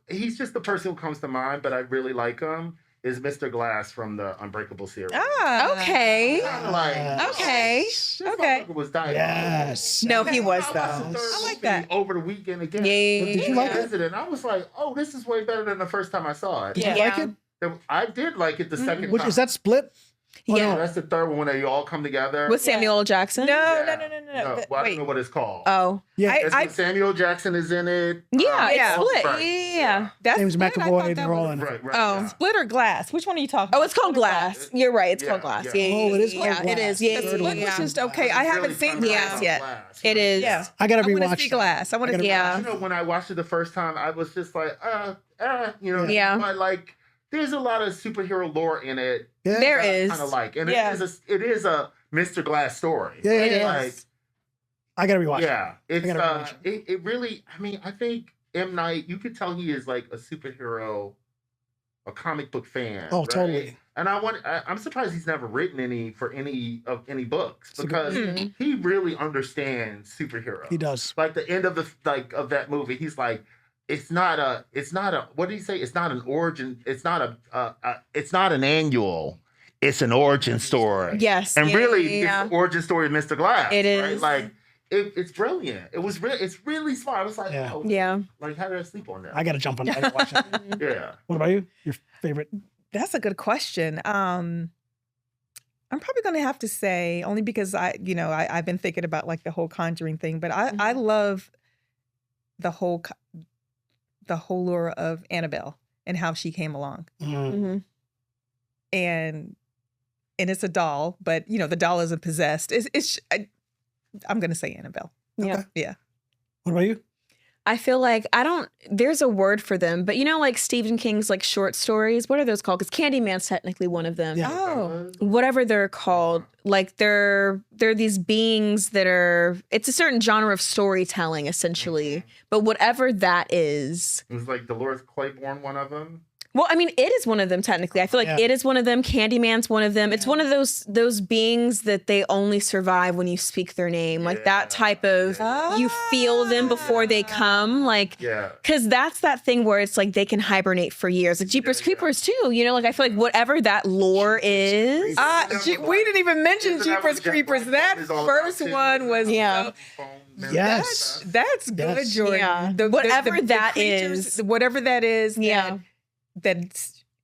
he's just the person who comes to mind, but I really like him, is Mr. Glass from the Unbreakable series. Okay. Kinda like, Okay. this Okay. motherfucker was dying. Yes. No, he was I watched though. the third I like movie that. over the weekend again. Yeah. Did you like it? And I was like, oh, this is way better than the first time I saw it. Did you like it? I did like it the second Which time. is that split? Oh, Yeah. no. That's the third one when they all come together. With Samuel L. Jackson? No. Well, I don't know what it's called. Oh. Yeah. It's when Samuel Jackson is in it. Yeah, yeah. it's split. Right. Yeah. That's James Split? I McAvoy, thought that they're all was- in it. Right. Oh. Yeah. Split or Glass? Which one are you talking? Oh, it's called Split or Glass. You're right. It's Yeah, called Glass. yeah. Yeah. Oh, it is called Yeah, Glass. it is. Yeah, The third Split one. was yeah. just okay. I haven't seen Glass yet. It is. Yeah, I gotta I want to rewatch see that. Glass. I want to see. Yeah. You know, when I watched it the first time, I was just like, you know. Yeah. But like, there's a lot of superhero lore in it. Yeah. There that I is. kind of like, and Yeah. it is a Mr. Glass story. Yeah, It is. Like, I gotta rewatch it. yeah, it's gotta rewatch it really. I mean, I think M. Night. You could tell he is like a superhero, a comic book fan. Oh, right? totally. And I'm surprised he's never written any books because Mhm. he really understands superheroes. He does. Like the end of of that movie, he's like, it's not a what did he say? It's not an origin. It's not it's not an annual. It's an origin story. Yes. And yeah, really, yeah. it's the origin story of Mr. Glass. It right? is. Like it's brilliant. It's really smart. I was like, Yeah. oh, Yeah. like how did I sleep on that? I gotta jump on that. I gotta watch it. Yeah. What about you? Your favorite? That's a good question. I'm probably going to have to say only because I've been thinking about like the whole Conjuring thing, but I love the whole lure of Annabelle and how she came along, Mm. hmm and it's a doll, but the doll isn't possessed. I'm going to say Annabelle. Yeah. Okay. Yeah. What about you? I feel like there's a word for them, but like Stephen King's like short stories, what are those called? Because Candyman's technically one of them. Yeah. Oh. Whatever they're called, like they're these beings that it's a certain genre of storytelling essentially, but whatever that is. It was like Dolores Claiborne, one of them. Well, I mean, it is one of them technically. I feel like Yeah. it is one of them. Candyman's one of them. It's one of those beings that they only survive when you speak their name. Like that type of you feel them before they come. Like Yeah. because that's that thing where it's like they can hibernate for years. Like Jeepers Creepers too. Like I feel like whatever that lore is. We didn't even mention Isn't that Jeepers what Jack Creepers. Black That is all about, first too? one was Yeah. Yes. That's good, Yes. Jordan. Yeah. Whatever that creatures- is. whatever that is. Yeah. That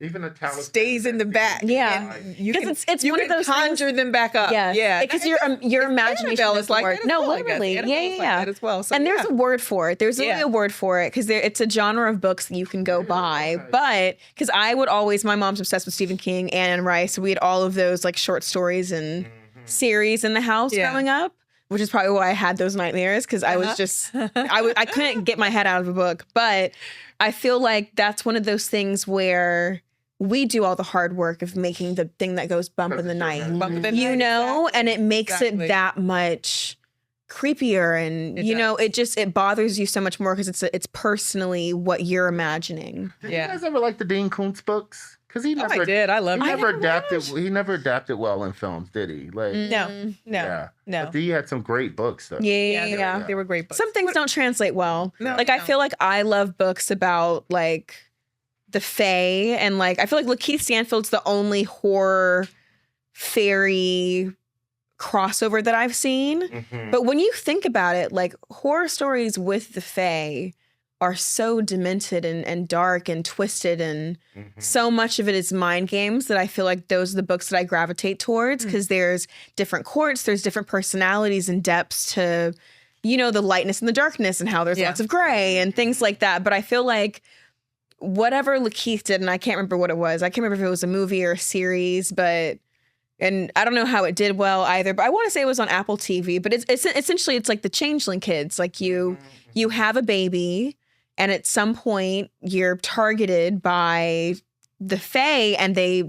Even a talisman stays in the back. Yeah. And you 'Cause can, it's you one of can those conjure them back up. Yeah. Yeah. Because your imagination Annabelle is is like the word. that as No, well, I guess. literally. Annabelle is Yeah. like that as well. So, And there's a word for it. There's literally Yeah. a word for it because it's a genre of books that you can go by. okay. But because I would always, my mom's obsessed with Stephen King, Anne Rice. So we had all of those like short stories and series in the house Yeah. growing up, which is probably why I had those nightmares because I was just I couldn't get my head out of a book. But I feel like that's one of those things where we do all the hard work of making the thing that goes bump in the night. Bump in the You night, know, exactly. and it makes Exactly. it that much creepier, and It it bothers you so much more because it's personally what you're imagining. Did Yeah. you guys ever like the Dean Koontz books? Because he never I did. I loved He it. never adapted. He never adapted well in films, did he? Like, No. yeah, No. But he had some great books though. Yeah. They were great books. Some things don't translate well. No, Like I no. feel like I love books about like the Fae, and like I feel like Lakeith Stanfield's the only horror fairy crossover that I've seen. Mhm. But when you think about it, like horror stories with the Fae are so demented and dark and twisted, and Mhm. so much of it is mind games that I feel like those are the books that I gravitate towards because there's different courts, there's different personalities and depths to, the lightness and the darkness and how there's Yeah. lots of gray and things like that. But I feel like whatever Lakeith did, and I can't remember what it was. I can't remember if it was a movie or a series, and I don't know how it did well either, but I want to say it was on Apple TV. But it's essentially it's like the Changeling kids. Like you have a baby, and at some point you're targeted by the Fae, and they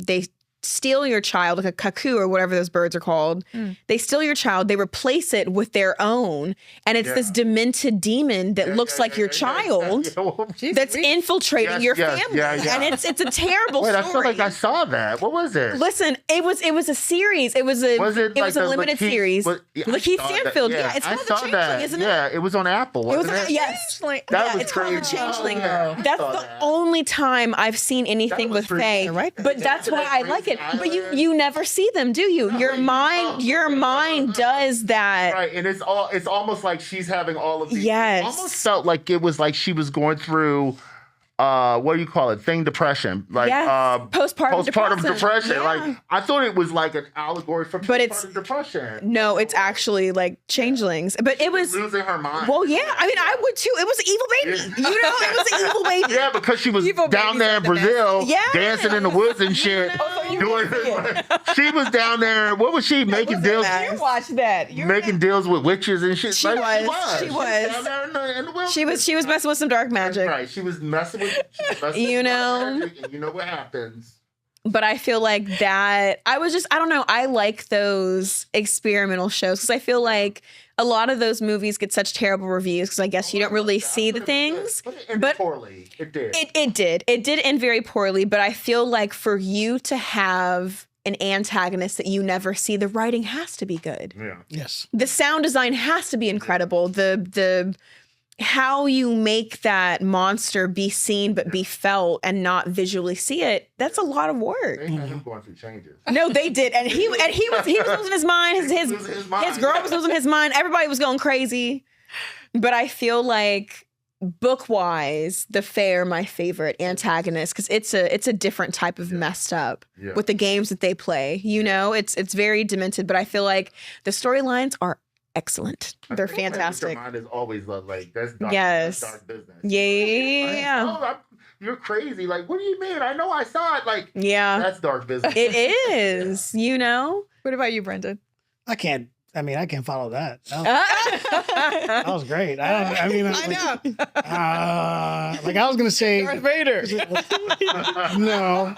steal your child, like a cuckoo or whatever those birds are called. They steal your child, they replace it with their own, and it's this demented demon that looks like your child Jeez, that's we- infiltrating Yes, your yes, family. yeah. And it's a terrible Wait, story. I feel like I saw that. What was it? Listen, it was a series. It was a Was it was like a the limited Lakeith- series. I Lakeith saw that. Stanfield. Yeah, it's I called saw The Changeling, that. isn't it? Yeah, it was on Apple, It was wasn't it? yes. Like, That Yeah, was it's called The crazy. Changeling. Oh, yeah, I That's saw the that. only time I've seen anything That was with pretty- Faye. Yeah, right. But that's why I like it. But you never see them, do you? Your mind does that. Right, and it's almost like she's having all of these. Yes. It almost felt like it was like she was going through what do you call it? Depression. Like Yes. Postpartum depression. Yeah. Like I thought it was like an allegory for postpartum depression. No, it's actually like changelings. But it was losing her mind. Well, yeah. I mean, I would too. It was an evil baby. You know, it was an evil baby. Yeah, because she was Evil down babies there are in the Brazil, best. dancing in the woods and shit. She was down there. What was she making deals? You watch that. Making deals with witches and shit. She Like, was. She was down there in the wilderness. She was messing with some dark magic. That's right. She was messing with You know? magic, and you know what happens. But I feel like that I don't know. I like those experimental shows because I feel like a lot of those movies get such terrible reviews because I guess you don't really see the things. But it ended poorly. It did. It did end very poorly. But I feel like for you to have an antagonist that you never see, the writing has to be good. Yeah. Yes. The sound design has to be incredible. The how you make that monster be seen but be felt and not visually see it, that's a lot of work. They had him going through changes. No, they did. And he was losing his mind. His girl was losing his mind. Everybody was going crazy. But I feel like book-wise, the Fae are my favorite antagonist because it's a different type of messed up with the games that they play. You know, it's very demented, but I feel like the storylines are excellent. They're fantastic. Your mind is always like that's dark, yes. that's dark business. Yeah. Like, you're crazy. Like, what do you mean? I know I saw it. Like, yeah, that's dark business. It is. You know. What about you, Brendan? I can't follow that. That was great. I was gonna say Darth Vader. No.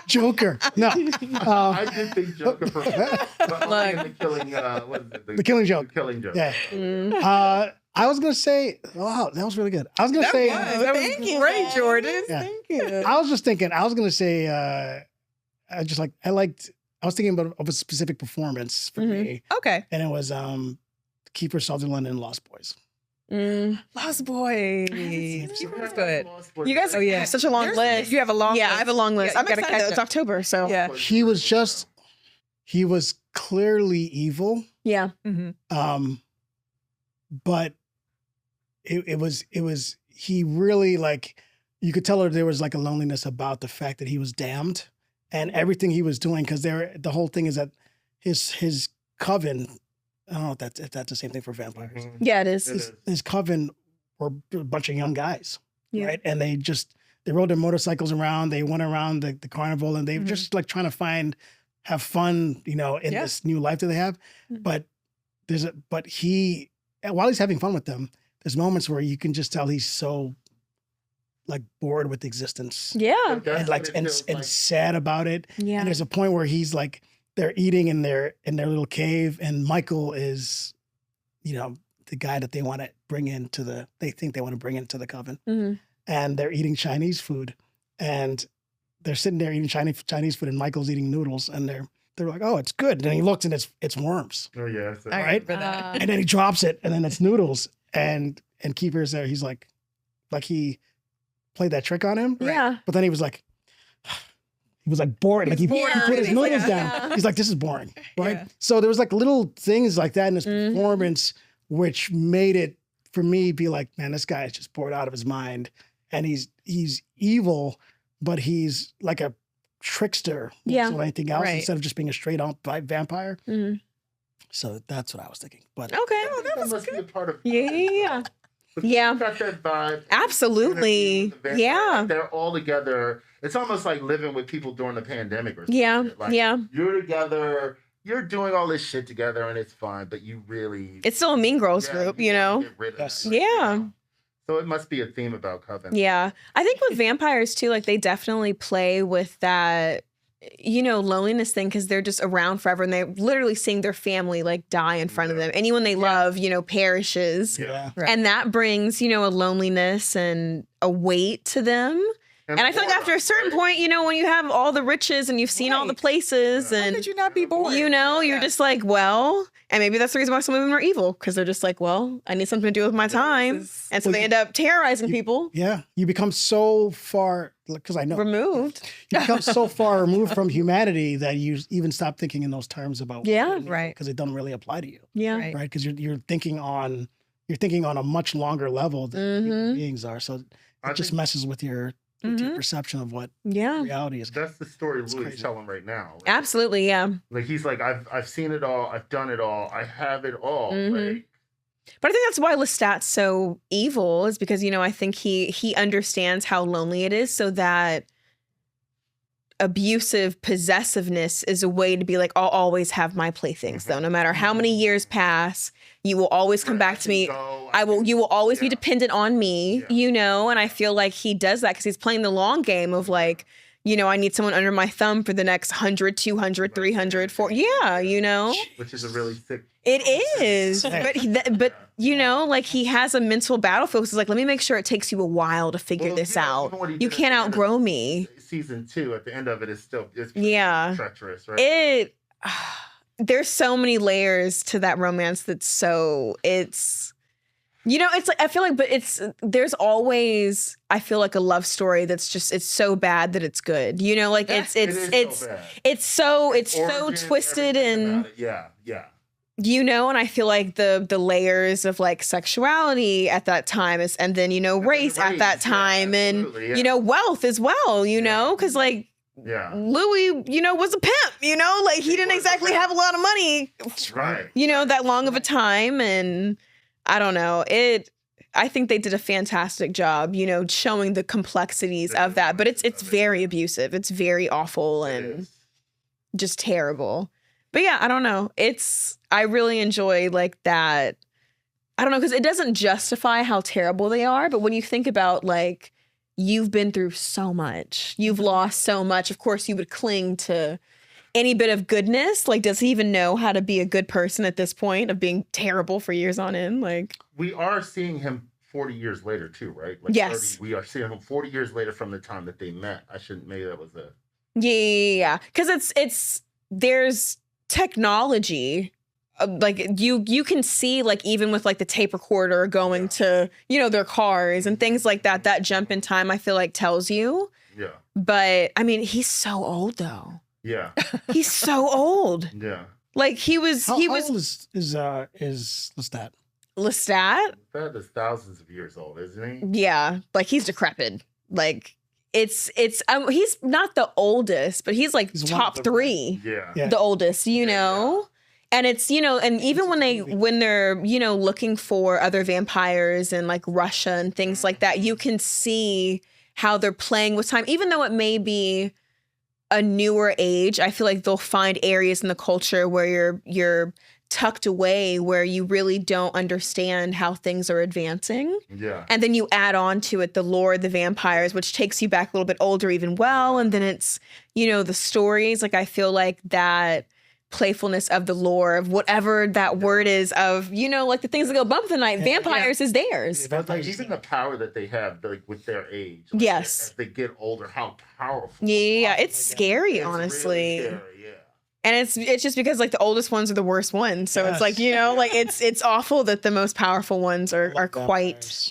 Joker. No. I did think Joker for the killing. What is it? The Killing Joke. The Killing Joke. Yeah. I was gonna say, wow, that was really good. I was gonna say, that was great, Jordan. Yeah. Thank you. I was just thinking. I was gonna say, I was thinking about of a specific performance for me, Okay. and it was Kiefer Sutherland in Lost Boys. Lost Boys. She was good. You guys have such a long list. You have a long list. Yeah, I have a long list. Yeah, I'm you gotta excited. catch It's up. October, so Yeah. He was clearly evil. yeah. But it was he really, like, you could tell her there was like a loneliness about the fact that he was damned and everything he was doing, because the whole thing is that his coven, I don't know if that's the same thing for vampires. Yeah, it is. His coven were a bunch of young guys, Yeah. right? And they rode their motorcycles around, they went around the carnival, and they were just like trying to have fun, in this new life that they have. But while he's having fun with them, there's moments where you can just tell he's so like bored with existence. Yeah. And sad about it. Yeah. And there's a point where he's like, they're eating in their little cave, and Michael is, the guy that they want to bring into the coven. Mhm. And they're eating Chinese food, and they're sitting there eating Chinese food, and Michael's eating noodles, and they're like, oh, it's good. And then he looks, and it's worms. Oh yeah, I right? remember that. And then he drops it, and then it's noodles. And Kiefer's there. He's like he played that trick on him. Yeah. But then he was like bored. Like he bored. put his He's noodles like, down. yeah. He's like, this is boring. Right. Yeah. So there was like little things like that in his Mhm. performance, which made it for me be like, man, this guy is just bored out of his mind. And he's evil, but he's like a trickster Yeah. more than anything else, Right. instead of just being a straight up vampire. Mhm. So that's what I was thinking. But Okay. that must be a part of. Yeah. But Yeah. you got that vibe. Absolutely. Interview with the vampire, Yeah. like they're all together. It's almost like living with people during the pandemic or something. Yeah. Like, Yeah. You're together. You're doing all this shit together, and it's fun. But you really. It's still a Mean Girls group, you wanna get rid of Yes. that, Yeah. So it must be a theme about coven. Yeah. I think with vampires too, like they definitely play with that, loneliness thing because they're just around forever and they're literally seeing their family like die in front of them. Anyone they love, perishes. yeah. Right. And that brings, a loneliness and a weight to them. And I feel like after a certain point, when you have all the riches and you've seen all the Right. places How and could you not be bored? you're just like, well, and maybe that's the reason why some women are evil because they're just like, well, I need something to do with my time. is- And so Well, they you- end up terrorizing people, Yeah. You become so far, because I know removed. you become so far removed from humanity that you even stop thinking in those terms about Yeah. Right. because it doesn't really apply to you, Yeah. Right. right? Because you're thinking on a much longer level than human beings are. So It just messes with your perception of what reality is. That's the story It's Louis crazy. is telling right now. Like, Absolutely, yeah. like he's like, I've seen it all, I've done it all, I have it all. Like, But I think that's why Lestat's so evil, is because, you know, I think he understands how lonely it is, so that abusive possessiveness is a way to be like, I'll always have my playthings though. No matter how many years pass, you will always come back to me. You will always be dependent on me, you know? And I feel like he does that because he's playing the long game of like, you know, I need someone under my thumb for the next 100, 200, 300, 400. Yeah, you know? which is a really sick. It is. But you know, like he has a mental battlefield. He's like, let me make sure it takes you a while to figure this out. You can't outgrow me. Season 2, at the end of it, is still it's treacherous, right? There's so many layers to that romance that's so it's, you know, it's like, I feel like, but there's always, I feel like a love story that's just, it's so bad that it's good, you know, like it's so twisted and yeah you know, and I feel like the layers of like sexuality at that time is, and then, you know, race at that time, and you know, wealth as well, you know, because like Louis, you know, was a pimp, you know, like he didn't exactly have a lot of money, right? You know, that long of a time, and I don't know, I think they did a fantastic job, you know, showing the complexities of that, but it's very abusive, it's very awful and just terrible. But yeah, I don't know. I really enjoy like that. I don't know, because it doesn't justify how terrible they are. But when you think about like, you've been through so much, you've lost so much. Of course, you would cling to any bit of goodness. Like, does he even know how to be a good person at this point of being terrible for years on end? Like, we are seeing him 40 years later too, right? Like yes. 30, we are seeing him 40 years later from the time that they met. Maybe that was a... Yeah. Because there's technology, like you can see, like even with like the tape recorder going to, you know, their cars and things like that, that jump in time, I feel like tells you. Yeah. But I mean, he's so old though. Yeah. He's so old. Yeah. Like he was How old is Lestat? Lestat? That is thousands of years old, isn't he? Yeah. Like he's decrepit. Like it's he's not the oldest, but he's like top 3. Yeah. The oldest, you know? And it's, you know, and even when they're, you know, looking for other vampires in like Russia and things like that, you can see how they're playing with time, even though it may be a newer age. I feel like they'll find areas in the culture where you're tucked away, where you really don't understand how things are advancing. Yeah. And then you add on to it the lore of the vampires, which takes you back a little bit older even well. And then it's, you know, the stories. Like I feel like that playfulness of the lore of whatever that word is of, you know, like the things that go bump the night, vampires is theirs. But like even the power that they have, like with their age. Like, yes. As they get older, how powerful. Yeah, it's scary, honestly. Really scary, yeah. And it's just because like the oldest ones are the worst ones. So it's like, you know, like it's awful that the most powerful ones are quite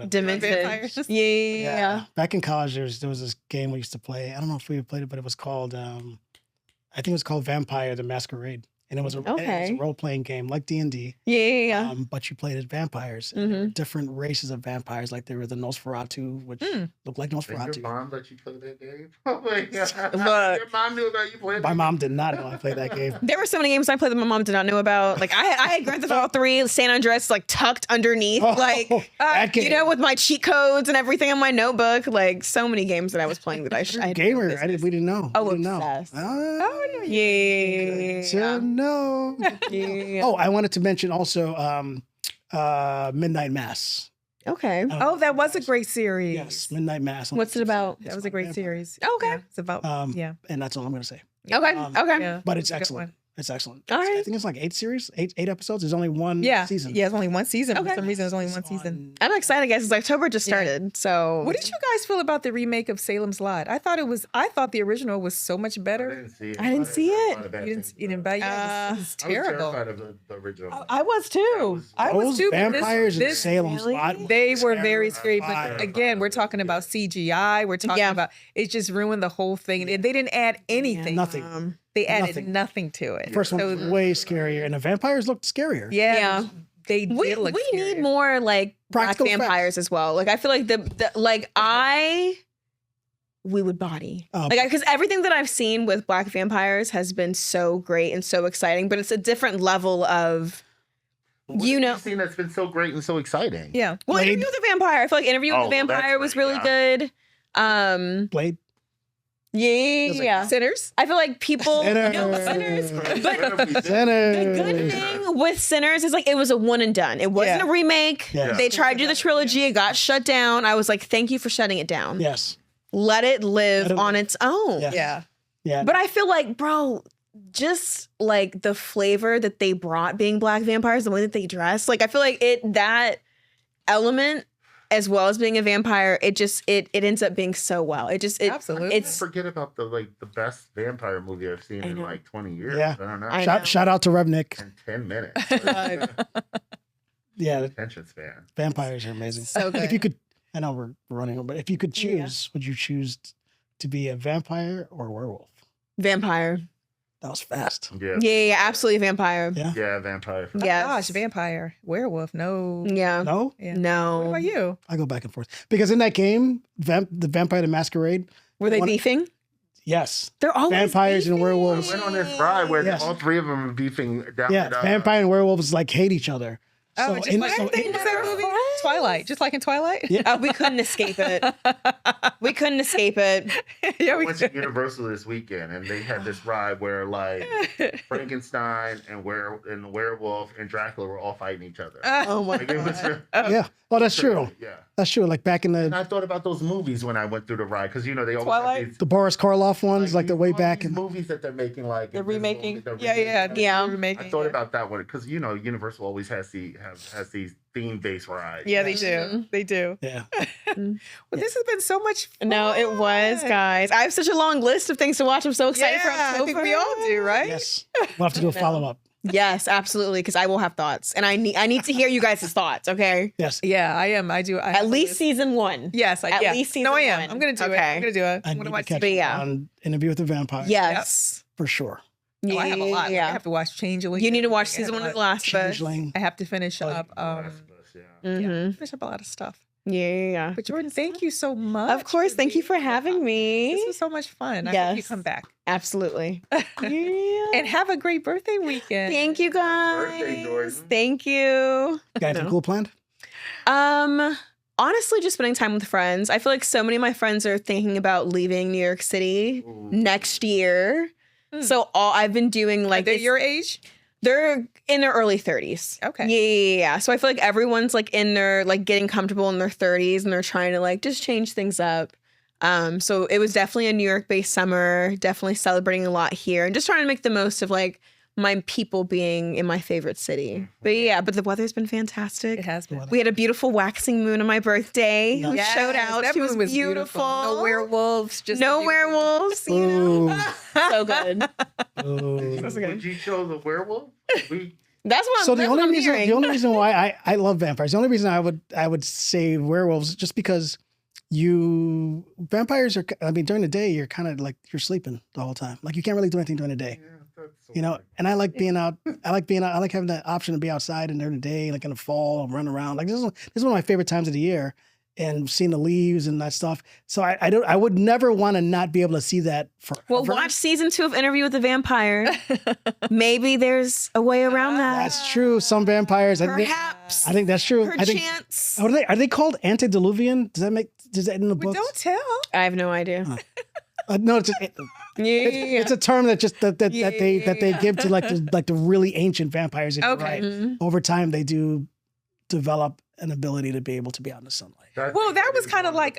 demented. Yeah. Back in college, there was this game we used to play. I don't know if we played it, but it was called I think it was called Vampire the Masquerade. And it was a role-playing game like D&D. Yeah. But you played as vampires. And there were different races of vampires. Like there was the Nosferatu, which looked like Nosferatu. Did your mom let you play that game? Oh my God. Look, your mom knew about you playing my mom did not know I played that game. There were so many games I played that my mom did not know about. Like I had Grand Theft Auto 3, San Andreas, like tucked underneath, you know, with my cheat codes and everything on my notebook. Like so many games that I was playing that I gamer. We didn't know. Oh, we didn't obsessed. Know. Yeah. No. Yeah. Oh, I wanted to mention also Midnight Mass. Okay. Oh, that was a great series. Yes, Midnight Mass. What's it about? That was a great series. Okay. Yeah, it's about and that's all I'm going to say. Okay. Okay. Yeah, but it's excellent. It's excellent. All right. I think it's like 8 episodes. There's only one season. Yeah, it's only one season. Okay. For some reason, there's only one season. I'm excited, guys. It's October just started. So what did you guys feel about the remake of Salem's Lot? I thought the original was so much better. I didn't see it. You didn't buy it? It's terrible. I was terrified of the original. I was too. I was too. Vampires in Salem's Lot. They were very scary. But again, we're talking about CGI. We're talking about it just ruined the whole thing. They didn't add anything. Nothing. They added nothing to it. First one was way scarier, and the vampires looked scarier. Yeah. they did We look need scary. more like black Practical vampires effects. as well. Like I feel like we would body. Oh. Like because everything that I've seen with black vampires has been so great and so exciting, but it's a different level of What you have know. seen that's been so great and so exciting. Yeah. Well, Blade. Interview with the Vampire. I feel like Interview with Oh, the well, that's Vampire was great, really yeah. good. Blade. Yeah. Sinners. I feel like people Sinners. no, Sinners. But Sinners. the good thing with Sinners is like it was a one and done. It wasn't Yeah. a remake. Yes. They tried to do the trilogy. It got shut down. I was like, thank you for shutting it down. Yes. Let it live Let it on live. its own. Yes. Yeah. Yeah. But I feel like, bro, just like the flavor that they brought being black vampires, the way that they dress, like I feel like that element as well as being a vampire, it ends up being so well. Absolutely. It's Forget about the best vampire movie I've seen I in know. like 20 years. Yeah. I don't know. I know. Shout out to Revnick. In 10 minutes. Yeah, Attention span. vampires are amazing. So good. If you could, I know we're running, but if you could choose, would you choose to be a vampire or a werewolf? vampire. That was fast. Yeah, absolutely vampire. Yeah. Yeah, vampire. Oh, Yes. gosh, vampire, werewolf. No. Yeah. No, Yeah. No. What about you? I go back and forth because in that game, the Vampire the Masquerade. Were they One- beefing? Yes. They're always Vampires and beefing. I werewolves. went on this ride where Yes. all three of them are beefing down. Yeah, vampire and werewolves like hate each other. Oh, So just in- like so what's in- that movie? Twilight, just like in Twilight. Yeah. We couldn't escape it. We couldn't escape it. Yeah, I we went to Universal this weekend and they had this ride where like Frankenstein and the werewolf and Dracula were all fighting each other. Oh my Like, it was god. Yeah. Oh, that's true. Yeah. That's true. Like back in And the I thought about those movies when I went through the ride because they always Twilight? have these Boris Karloff ones, like the way all back these in. movies that they're making, like They're Invisible, remaking. they're Yeah, yeah, remaking. Yeah. They're remaking. I thought yeah. about that one because Universal always has these theme-based rides. Yeah, they Mhm. do. They do. Yeah. Well, this has been so much fun. No, it was, guys. I have such a long list of things to watch. I'm so excited for Yeah, October. I think we all do, right? Yes. We'll have to do a follow up. Yes, absolutely. Because I will have thoughts, and I need to hear you guys' thoughts. Okay, Yes. Yeah, I am. I do. I have at a least list. season 1. Yes, at yeah. least No, I season am. one. I'm gonna do it. Okay. I'm gonna do it. I I'm need gonna to watch catch But it. yeah. on Interview with the Vampire. Yes. For sure. Oh, I have a lot. Like, Yeah. I have to watch Changeling. You need to watch I season have 1 of to The Last of Us. Changeling. I have to finish Oh, up. Last of Us, yeah. Mhm. Finish up a lot of stuff. Yeah. But Jordan, thank you so much. Of course. Thank you for being on the having podcast. me. This was so much fun. I hope you Yes. come back. Absolutely. Yeah. And have a great birthday weekend. Thank you Birthday, Jordan. guys. Thank you. Got anything No. cool planned? Honestly, just spending time with friends. I feel like so many of my friends are thinking about leaving New York City Ooh. next year. Hmm. So all I've been doing like They're this- your age? they're in their early 30s. Okay. Yeah. So I feel like everyone's like in their like getting comfortable in their 30s and they're trying to like just change things up. So it was definitely a New York based summer, definitely celebrating a lot here and just trying to make the most of like my people being in my favorite city. But yeah, but the weather's been fantastic. It has been. We had a beautiful waxing moon on my birthday. Who Nice. showed out. That She was moon beautiful. No werewolves. Just No beautiful. werewolves. You know? Ooh. So good. Ooh. Would you chose a werewolf? That's what So I'm, that's what I'm the hearing. only reason why I love vampires, the only reason I would say werewolves, just because vampires are, I mean, during the day you're kind of like you're sleeping the whole time, like you can't really do anything during the day, you know. And I like being out. I like having the option to be outside and during the day, like in the fall, and run around. Like this is one of my favorite times of the year, and seeing the leaves and that stuff. So I would never want to not be able to see that forever. Well, watch season 2 of Interview with the Vampire. Maybe there's a way around that. That's true. Some vampires. Perhaps. I think that's true. I think. Perchance. Are they called antediluvian? Does that in the But books? don't tell. I have no idea. No, it's just, it's a term that just that they give to like the really ancient vampires. And you're Okay. right. Mhm. Over time, they do develop an ability to be able to be out in the sunlight. Well, that was kind of like,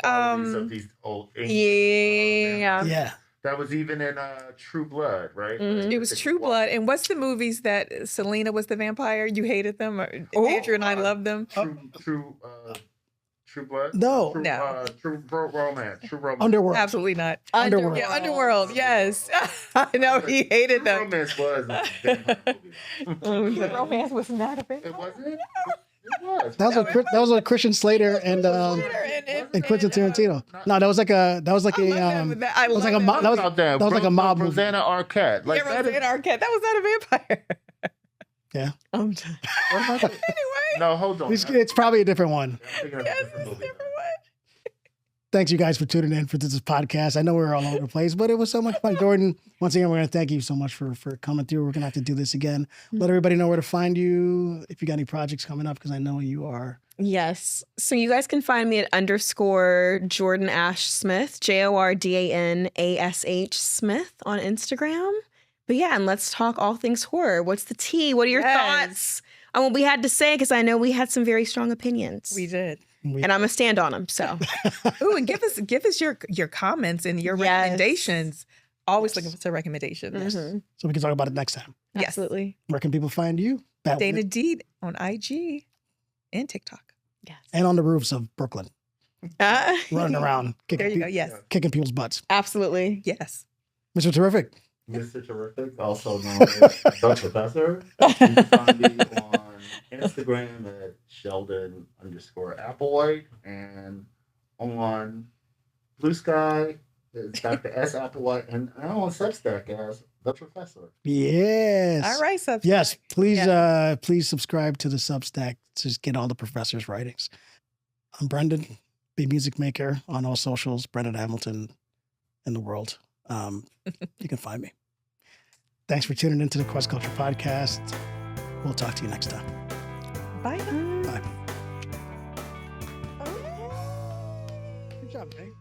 Yeah. Yeah. That was even in True Blood, right? Mhm. It was True Blood. And what's the movies that Selena was the vampire? You hated them? Or Oh. Andrew and I loved them? True Blood. No. True, No. True Romance. True Romance. Underworld. Absolutely not. Underworld. Yeah, Underworld. Yes. I know he hated True them. Romance was a vampire movie. Romance was not a It vampire. wasn't. It was. That was with Christian Slater and Quentin Tarantino. No, that was like a I love a mob- that was- About that was like a mob movie. Rosanna Arquette. Like yeah, that is, Rosanna Arquette. That was not a vampire. yeah. I'm done. what about that? Anyway. No, hold on. It's probably a different one. I'm thinking of a Yes, different it's a movie. different one. Thanks, you guys, for tuning in for this podcast. I know we're all over the place, but it was so much fun. Jordan, once again, we're going to thank you so much for coming through. We're going to have to do this again. Let everybody know where to find you if you got any projects coming up, because I know you are. Yes. So you guys can find me at _ Jordan Ash Smith, JORDANASH Smith on Instagram. But yeah, and let's talk all things horror. What's the tea? What are your thoughts on what we had to say? Because I know we had some very strong opinions. We did. And I'm gonna stand on them. So Ooh, and give us your comments and your Yes. recommendations. Always looking for recommendations. Mhm. So we can talk about it next time. Yes. Absolutely. Where can people find you? Dana Deed on IG and TikTok. Yes. And on the roofs of Brooklyn, running around, There you go. Yes. kicking people's butts. Absolutely. Yes. Mr. Terrific. Mr. Terrific, also known as The Professor. You can find me on Instagram at Sheldon_Applewhite and on Blue Sky it's Dr. S. Applewhite, and I'm on Substack as The Professor. Yes. All right, Substack. Yes, please please subscribe to the Substack to get all the professor's writings. I'm Brendan, the music maker on all socials, Brendan Hamilton in the world. You can find me. Thanks for tuning into the Quest Culture Podcast. We'll talk to you next time. Bye. Bye. Good job, man.